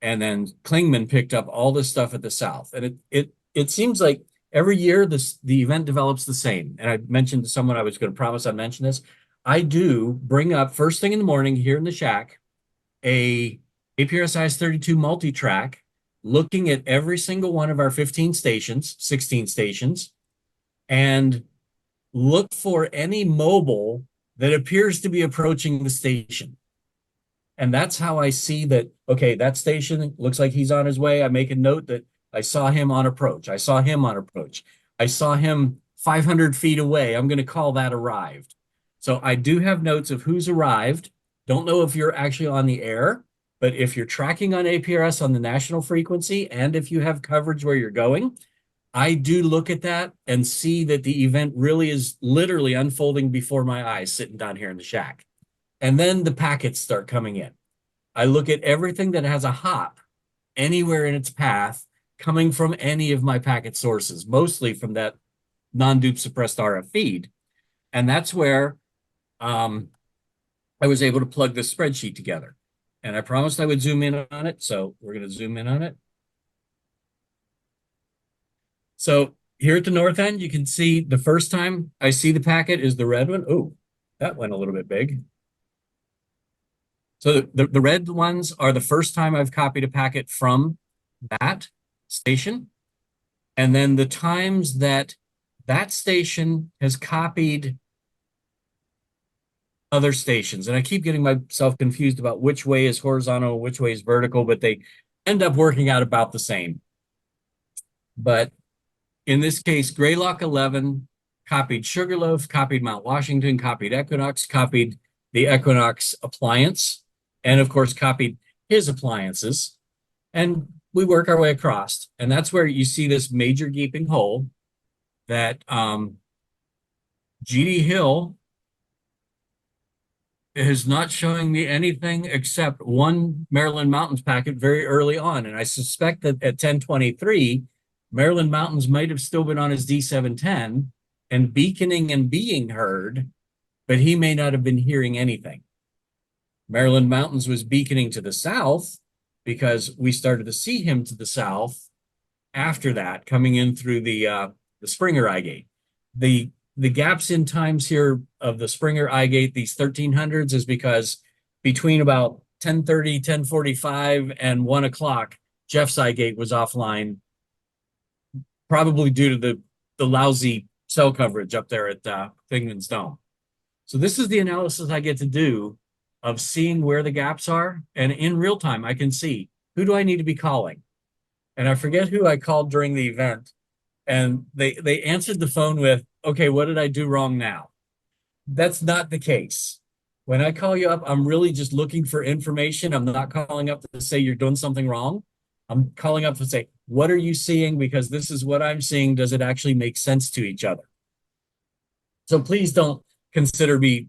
And then Klingman picked up all this stuff at the south. And it seems like every year the event develops the same. And I mentioned to someone I was going to promise I'd mention this. I do bring up first thing in the morning here in the shack a APRS 32 multi-track looking at every single one of our 15 stations, 16 stations, and look for any mobile that appears to be approaching the station. And that's how I see that, okay, that station looks like he's on his way. I make a note that I saw him on approach. I saw him on approach. I saw him 500 feet away. I'm going to call that arrived. So I do have notes of who's arrived. Don't know if you're actually on the air, but if you're tracking on APRS on the national frequency, and if you have coverage where you're going, I do look at that and see that the event really is literally unfolding before my eyes sitting down here in the shack. And then the packets start coming in. I look at everything that has a hop anywhere in its path coming from any of my packet sources, mostly from that non-dupe suppressed RF feed. And that's where I was able to plug this spreadsheet together. And I promised I would zoom in on it, so we're going to zoom in on it. So here at the north end, you can see the first time I see the packet is the red one. Oh, that went a little bit big. So the red ones are the first time I've copied a packet from that station. And then the times that that station has copied other stations. And I keep getting myself confused about which way is horizontal, which way is vertical, but they end up working out about the same. But in this case, Greylock 11 copied Sugarloaf, copied Mount Washington, copied Equinox, copied the Equinox appliance, and of course copied his appliances. And we work our way across. And that's where you see this major gaping hole that GD Hill is not showing me anything except one Maryland Mountains packet very early on. And I suspect that at 10:23, Maryland Mountains might have still been on his D710 and beaconing and being heard, but he may not have been hearing anything. Maryland Mountains was beaconing to the south because we started to see him to the south after that, coming in through the Springer eye gate. The gaps in times here of the Springer eye gate, these 1300s, is because between about 10:30, 10:45, and 1 o'clock, Jeff's eye gate was offline, probably due to the lousy cell coverage up there at Figman's Dome. So this is the analysis I get to do of seeing where the gaps are. And in real time, I can see, who do I need to be calling? And I forget who I called during the event. And they answered the phone with, okay, what did I do wrong now? That's not the case. When I call you up, I'm really just looking for information. I'm not calling up to say you're doing something wrong. I'm calling up to say, what are you seeing? Because this is what I'm seeing. Does it actually make sense to each other? So please don't consider me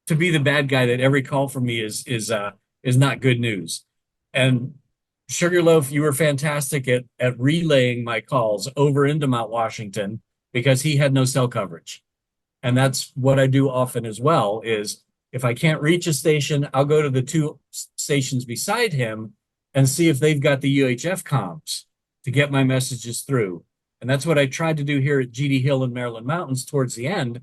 to be the bad guy, that every call from me is not good news. And Sugarloaf, you were fantastic at relaying my calls over into Mount Washington because he had no cell coverage. And that's what I do often as well, is if I can't reach a station, I'll go to the two stations beside him and see if they've got the UHF comms to get my messages through. And that's what I tried to do here at GD Hill and Maryland Mountains towards the end.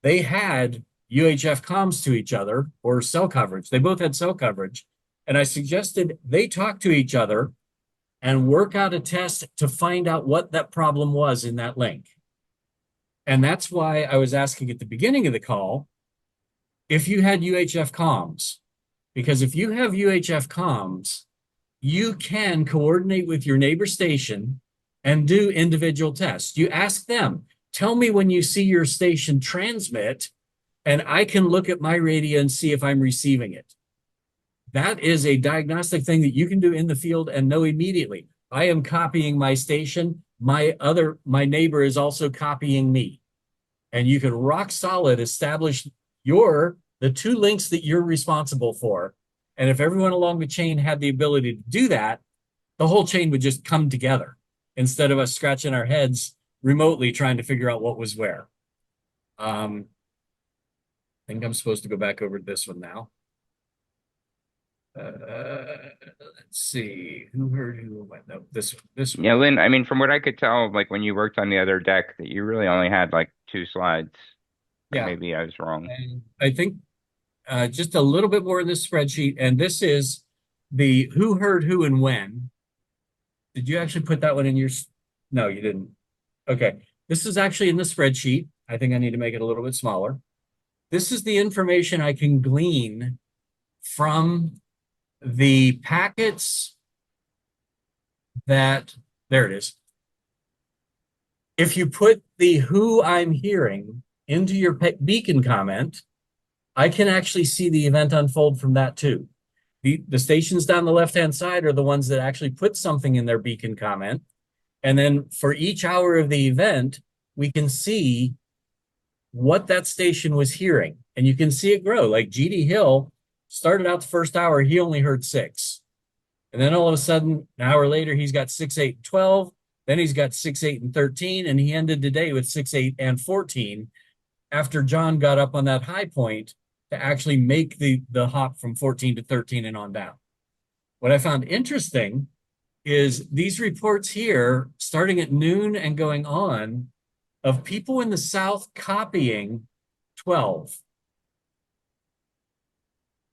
They had UHF comms to each other, or cell coverage. They both had cell coverage. And I suggested they talk to each other and work out a test to find out what that problem was in that link. And that's why I was asking at the beginning of the call if you had UHF comms. Because if you have UHF comms, you can coordinate with your neighbor station and do individual tests. You ask them, tell me when you see your station transmit, and I can look at my radio and see if I'm receiving it. That is a diagnostic thing that you can do in the field and know immediately. I am copying my station. My neighbor is also copying me. And you can rock solid establish the two links that you're responsible for. And if everyone along the chain had the ability to do that, the whole chain would just come together instead of us scratching our heads remotely trying to figure out what was where. I think I'm supposed to go back over to this one now. Let's see, who heard who went? No, this one. Yeah, Lynn, I mean, from what I could tell, like when you worked on the other deck, that you really only had like 2 slides. Yeah. Maybe I was wrong. And I think just a little bit more in this spreadsheet, and this is the who heard who and when. Did you actually put that one in your? No, you didn't. Okay, this is actually in the spreadsheet. I think I need to make it a little bit smaller. This is the information I can glean from the packets there it is. If you put the who I'm hearing into your beacon comment, I can actually see the event unfold from that too. The stations down the left-hand side are the ones that actually put something in their beacon comment. And then for each hour of the event, we can see what that station was hearing. And you can see it grow. Like GD Hill started out the first hour, he only heard 6. And then all of a sudden, an hour later, he's got 6, 8, and 12. Then he's got 6, 8, and 13. And he ended the day with 6, 8, and 14 after John got up on that high point to actually make the hop from 14 to 13 and on down. What I found interesting is these reports here, starting at noon and going on, of people in the South copying 12.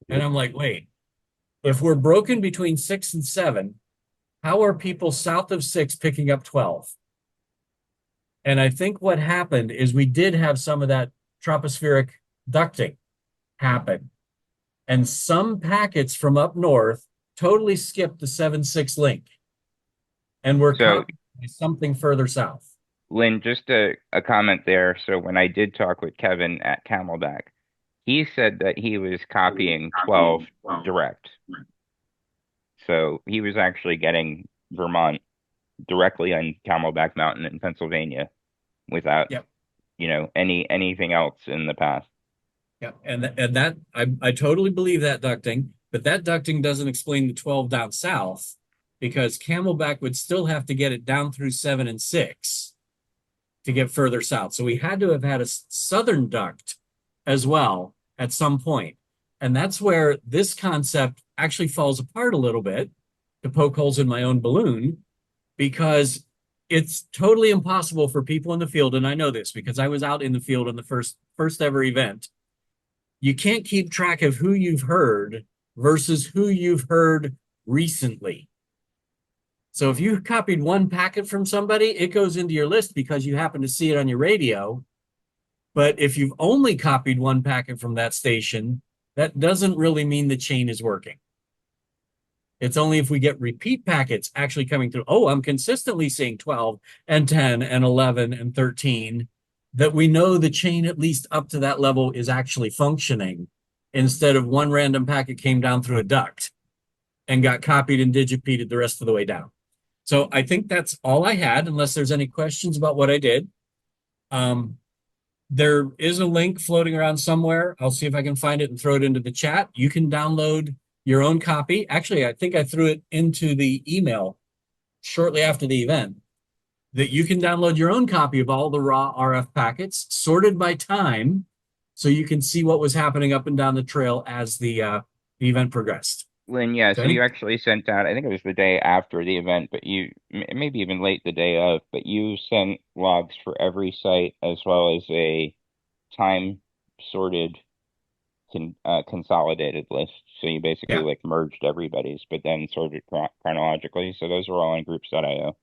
And I'm like, wait, if we're broken between 6 and 7, how are people south of 6 picking up 12? And I think what happened is we did have some of that tropospheric ducting happen. And some packets from up north totally skipped the 7-6 link and were copied by something further south. Lynn, just a comment there. So when I did talk with Kevin at Camelback, he said that he was copying 12 direct. So he was actually getting Vermont directly on Camelback Mountain in Pennsylvania without, anything else in the past. Yeah, and that I totally believe that ducting, but that ducting doesn't explain the 12 down south, because Camelback would still have to get it down through 7 and 6 to get further south. So we had to have had a southern duct as well at some point. And that's where this concept actually falls apart a little bit, to poke holes in my own balloon, because it's totally impossible for people in the field, and I know this because I was out in the field in the first ever event. You can't keep track of who you've heard versus who you've heard recently. So if you copied one packet from somebody, it goes into your list because you happen to see it on your radio. But if you've only copied one packet from that station, that doesn't really mean the chain is working. It's only if we get repeat packets actually coming through, oh, I'm consistently seeing 12 and 10 and 11 and 13, that we know the chain, at least up to that level, is actually functioning, instead of one random packet came down through a duct and got copied and digipeated the rest of the way down. So I think that's all I had, unless there's any questions about what I did. There is a link floating around somewhere. I'll see if I can find it and throw it into the chat. You can download your own copy. Actually, I think I threw it into the email shortly after the event, that you can download your own copy of all the raw RF packets sorted by time, so you can see what was happening up and down the trail as the event progressed. Lynn, yeah, so you actually sent out, I think it was the day after the event, but maybe even late the day of, but you sent logs for every site as well as a time sorted consolidated list. So you basically like merged everybody's, but then sorted chronologically. So those are all in groups.io.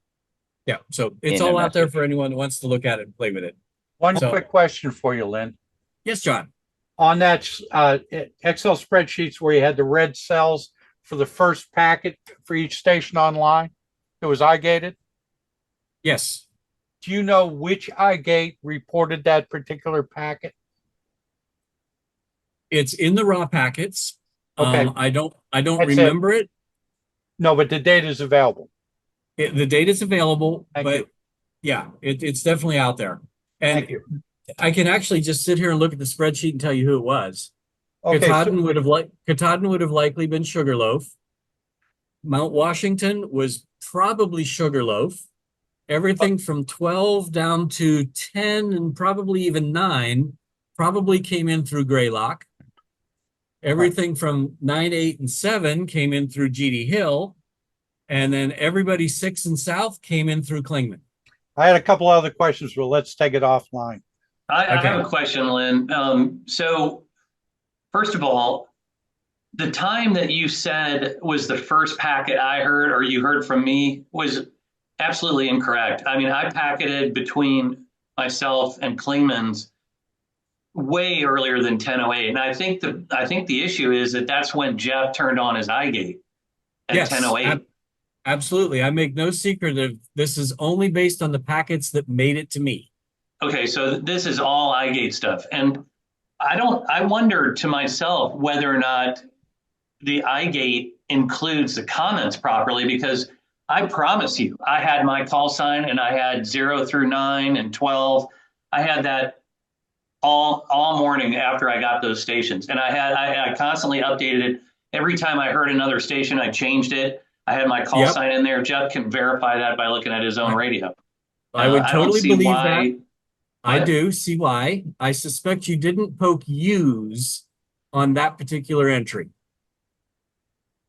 Yeah, so it's all out there for anyone who wants to look at it and play with it. One quick question for you, Lynn. Yes, John. On that Excel spreadsheets where you had the red cells for the first packet for each station online, it was iGated? Yes. Do you know which iGate reported that particular packet? It's in the raw packets. Okay. I don't remember it. No, but the data is available. The data is available, Thank but you. yeah, it's definitely out there. And Thank you. I can actually just sit here and look at the spreadsheet and tell you who it was. Okay, Katahdin would have likely been Sugarloaf. Mount Washington was probably Sugarloaf. Everything from 12 down to 10 and probably even 9 probably came in through Greylock. Everything from 9, 8, and 7 came in through GD Hill. And then everybody 6 and south came in through Klingman. I had a couple other questions, but let's take it offline. I have a question, Lynn. So first of all, the time that you said was the first packet I heard or you heard from me was absolutely incorrect. I mean, I packeted between myself and Klingman's way earlier than 10:08. And I think the issue is that that's when Jeff turned on his iGate at 10:08. Absolutely. I make no secret of this is only based on the packets that made it to me. Okay, so this is all iGate stuff. And I wonder to myself whether or not the iGate includes the comments properly, because I promise you, I had my call sign and I had 0 through 9 and 12. I had that all morning after I got those stations. And I constantly updated it. Every time I heard another station, I changed it. I had my call sign in there. Jeff can verify that by looking at his own radio. I would totally believe that. I What? do see why. I suspect you didn't poke use on that particular entry.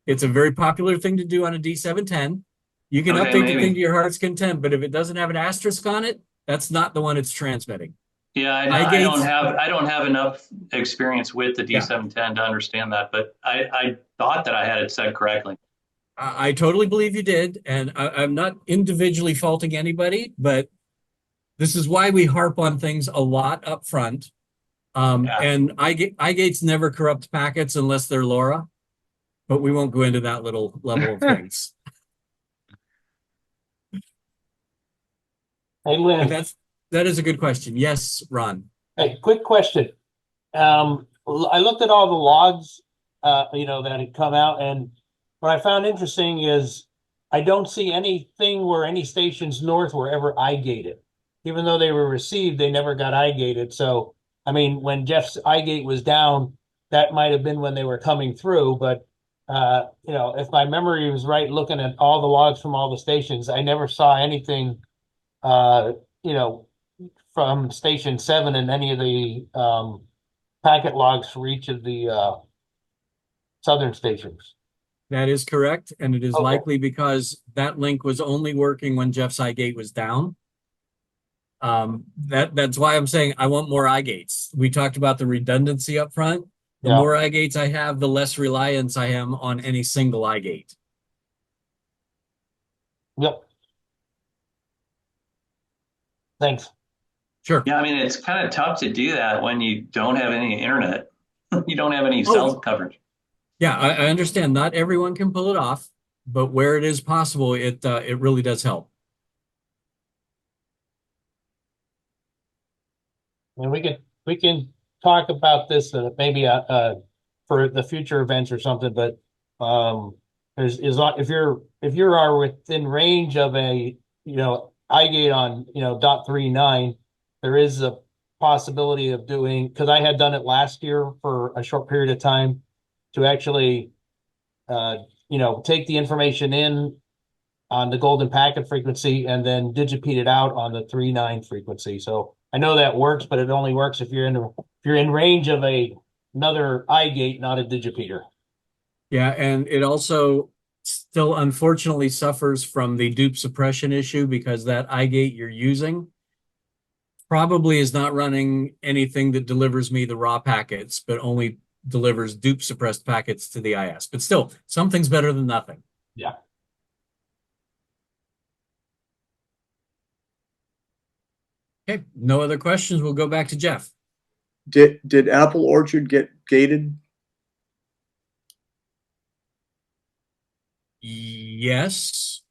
It's a very popular thing to do on a D710. You can update the thing to your heart's content, but if it doesn't have an asterisk on it, that's not the one it's transmitting. Yeah, I don't have enough experience with the D710 to understand that, but I thought that I had it said correctly. I totally believe you did, and I'm not individually faulting anybody, but this is why we harp on things a lot up front. And iGates never corrupt packets unless they're LoRa, but we won't go into that little level of things. Hey, Lynn. That is a good question. Yes, Ron. Hey, quick question. I looked at all the logs, that had come out, and what I found interesting is I don't see anything where any stations north were ever iGated. Even though they were received, they never got iGated. So, I mean, when Jeff's iGate was down, that might have been when they were coming through. But, if my memory was right, looking at all the logs from all the stations, I never saw anything, from station 7 and any of the packet logs for each of the southern stations. That is correct, and it is likely because that link was only working when Jeff's iGate was down. That's why I'm saying I want more iGates. We talked about the redundancy up front. The more iGates I have, the less reliance I am on any single iGate. Yep. Thanks. Sure. Yeah, I mean, it's kind of tough to do that when you don't have any internet. You don't have any cell coverage. Yeah, I understand. Not everyone can pull it off, but where it is possible, it really does help. And we can talk about this maybe for the future events or something. But if you are within range of a iGate on .39, there is a possibility of doing, because I had done it last year for a short period of time, to actually, take the information in on the golden packet frequency and then digipede it out on the 3.9 frequency. So I know that works, but it only works if you're in range of another eye gate, not a digipeater. Yeah, and it also still unfortunately suffers from the dupe suppression issue because that eye gate you're using probably is not running anything that delivers me the raw packets, but only delivers dupe suppressed packets to the IS. But still, something's better than nothing. Yeah. Okay, no other questions. We'll go back to Jeff. Did Apple Orchard get gated? Yes,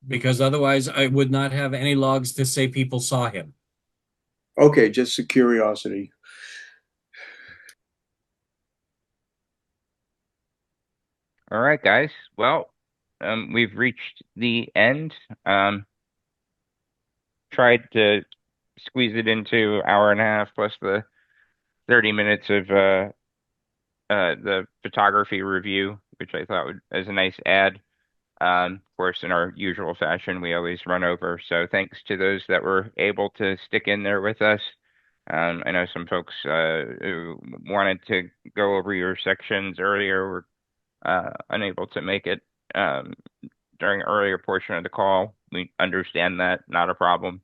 because otherwise I would not have any logs to say people saw him. Okay, just a curiosity. All right, guys. Well, we've reached the end. Tried to squeeze it into hour and a half plus the 30 minutes of the photography review, which I thought was a nice add. Of course, in our usual fashion, we always run over. So thanks to those that were able to stick in there with us. I know some folks who wanted to go over your sections earlier were unable to make it during an earlier portion of the call. We understand that, not a problem.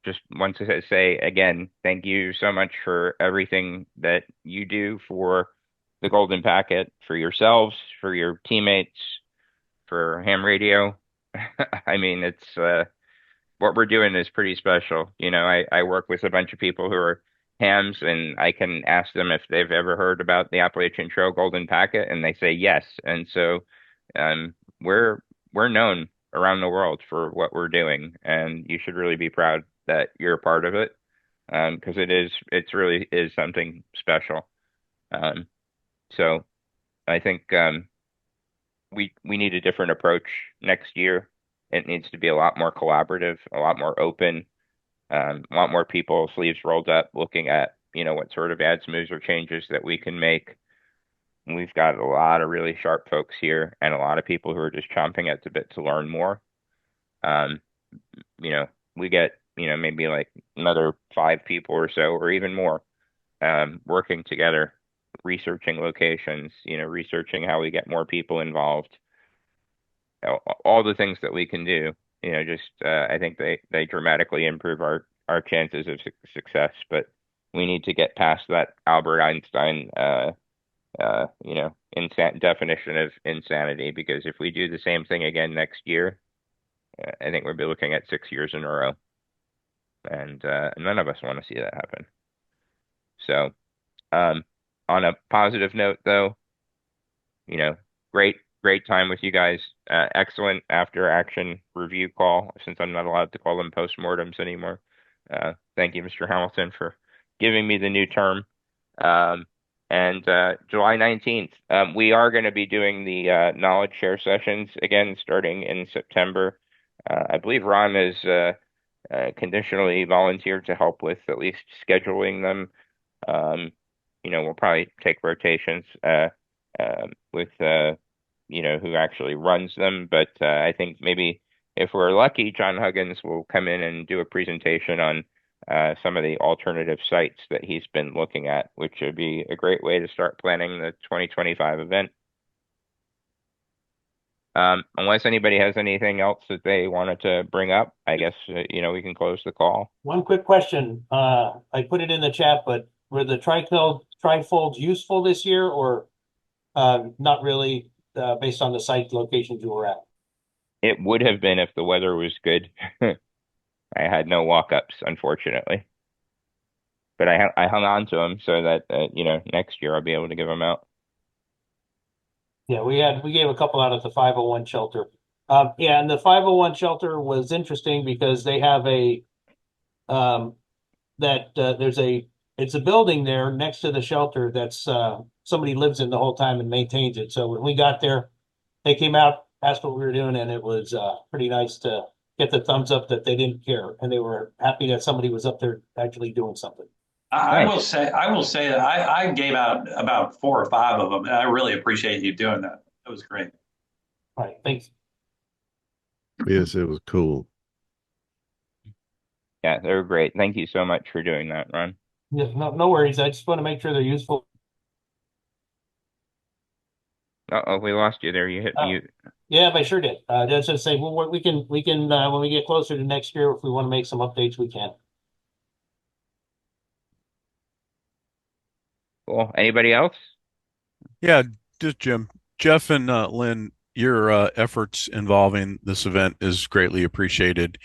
Just want to say again, thank you so much for everything that you do for the Golden Packet, for yourselves, for your teammates, for ham radio. I mean, it's what we're doing is pretty special. I work with a bunch of people who are hams, and I can ask them if they've ever heard about the Appalachian Trail Golden Packet, and they say yes. And so we're known around the world for what we're doing, and you should really be proud that you're a part of it, because it's really is something special. So I think we need a different approach next year. It needs to be a lot more collaborative, a lot more open, a lot more people sleeves rolled up, looking at what sort of ads, moves, or changes that we can make. We've got a lot of really sharp folks here, and a lot of people who are just chomping at the bit to learn more. We get maybe like another 5 people or so, or even more, working together, researching locations, researching how we get more people involved. All the things that we can do, I think they dramatically improve our chances of success. But we need to get past that Albert Einstein, definition of insanity, because if we do the same thing again next year, I think we'll be looking at 6 years in a row, and none of us want to see that happen. So, on a positive note, though, great time with you guys. Excellent after action review call, since I'm not allowed to call them postmortems anymore. Thank you, Mr. Hamilton, for giving me the new term. And July 19th, we are going to be doing the knowledge share sessions again, starting in September. I believe Ron has conditionally volunteered to help with at least scheduling them. We'll probably take rotations with who actually runs them. But I think maybe if we're lucky, John Huggins will come in and do a presentation on some of the alternative sites that he's been looking at, which would be a great way to start planning the 2025 event. Unless anybody has anything else that they wanted to bring up, I guess, we can close the call. One quick question. I put it in the chat, but were the trifolds useful this year, or not really, based on the site locations you were at? It would have been if the weather was good. I had no walk-ups, unfortunately. But I hung on to them so that, next year I'll be able to give them out. Yeah, we gave a couple out at the 501 shelter. And the 501 shelter was interesting because they have it's a building there next to the shelter that's somebody lives in the whole time and maintains it. So when we got there, they came out, asked what we were doing, and it was pretty nice to get the thumbs up that they didn't care, and they were happy that somebody was up there actually doing something. I will say that I gave out about 4 or 5 of them, and I really appreciate you doing that. That was great. All right, thanks. Yes, it was cool. Yeah, they were great. Thank you so much for doing that, Ron. Yeah, no worries. I just want to make sure they're useful. Uh-oh, we lost you there. You hit mute. Yeah, I sure did. That's just say, well, we can when we get closer to next year, if we want to make some updates, we can. Cool. Anybody else? Yeah, just Jim, Jeff, and Lynn. Your efforts involving this event is greatly appreciated.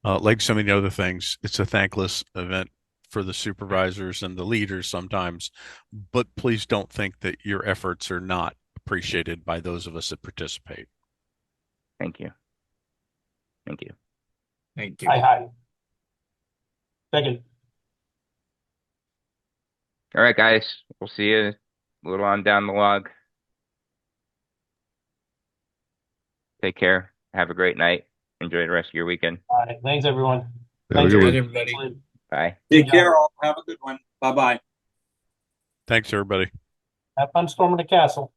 Like so many other things, it's a thankless event for the supervisors and the leaders sometimes, but please don't think that your efforts are not appreciated by those of us that participate. Thank you. Thank you. Thank you. Hi. Second. All right, guys. We'll see you a little on down the log. Take care. Have a great night. Enjoy the rest of your weekend. All right. Thanks, everyone. Have a Thanks, good one. Everybody. Bye. Take care all. Have a good one. Bye bye. Thanks, everybody. Have fun storming the castle.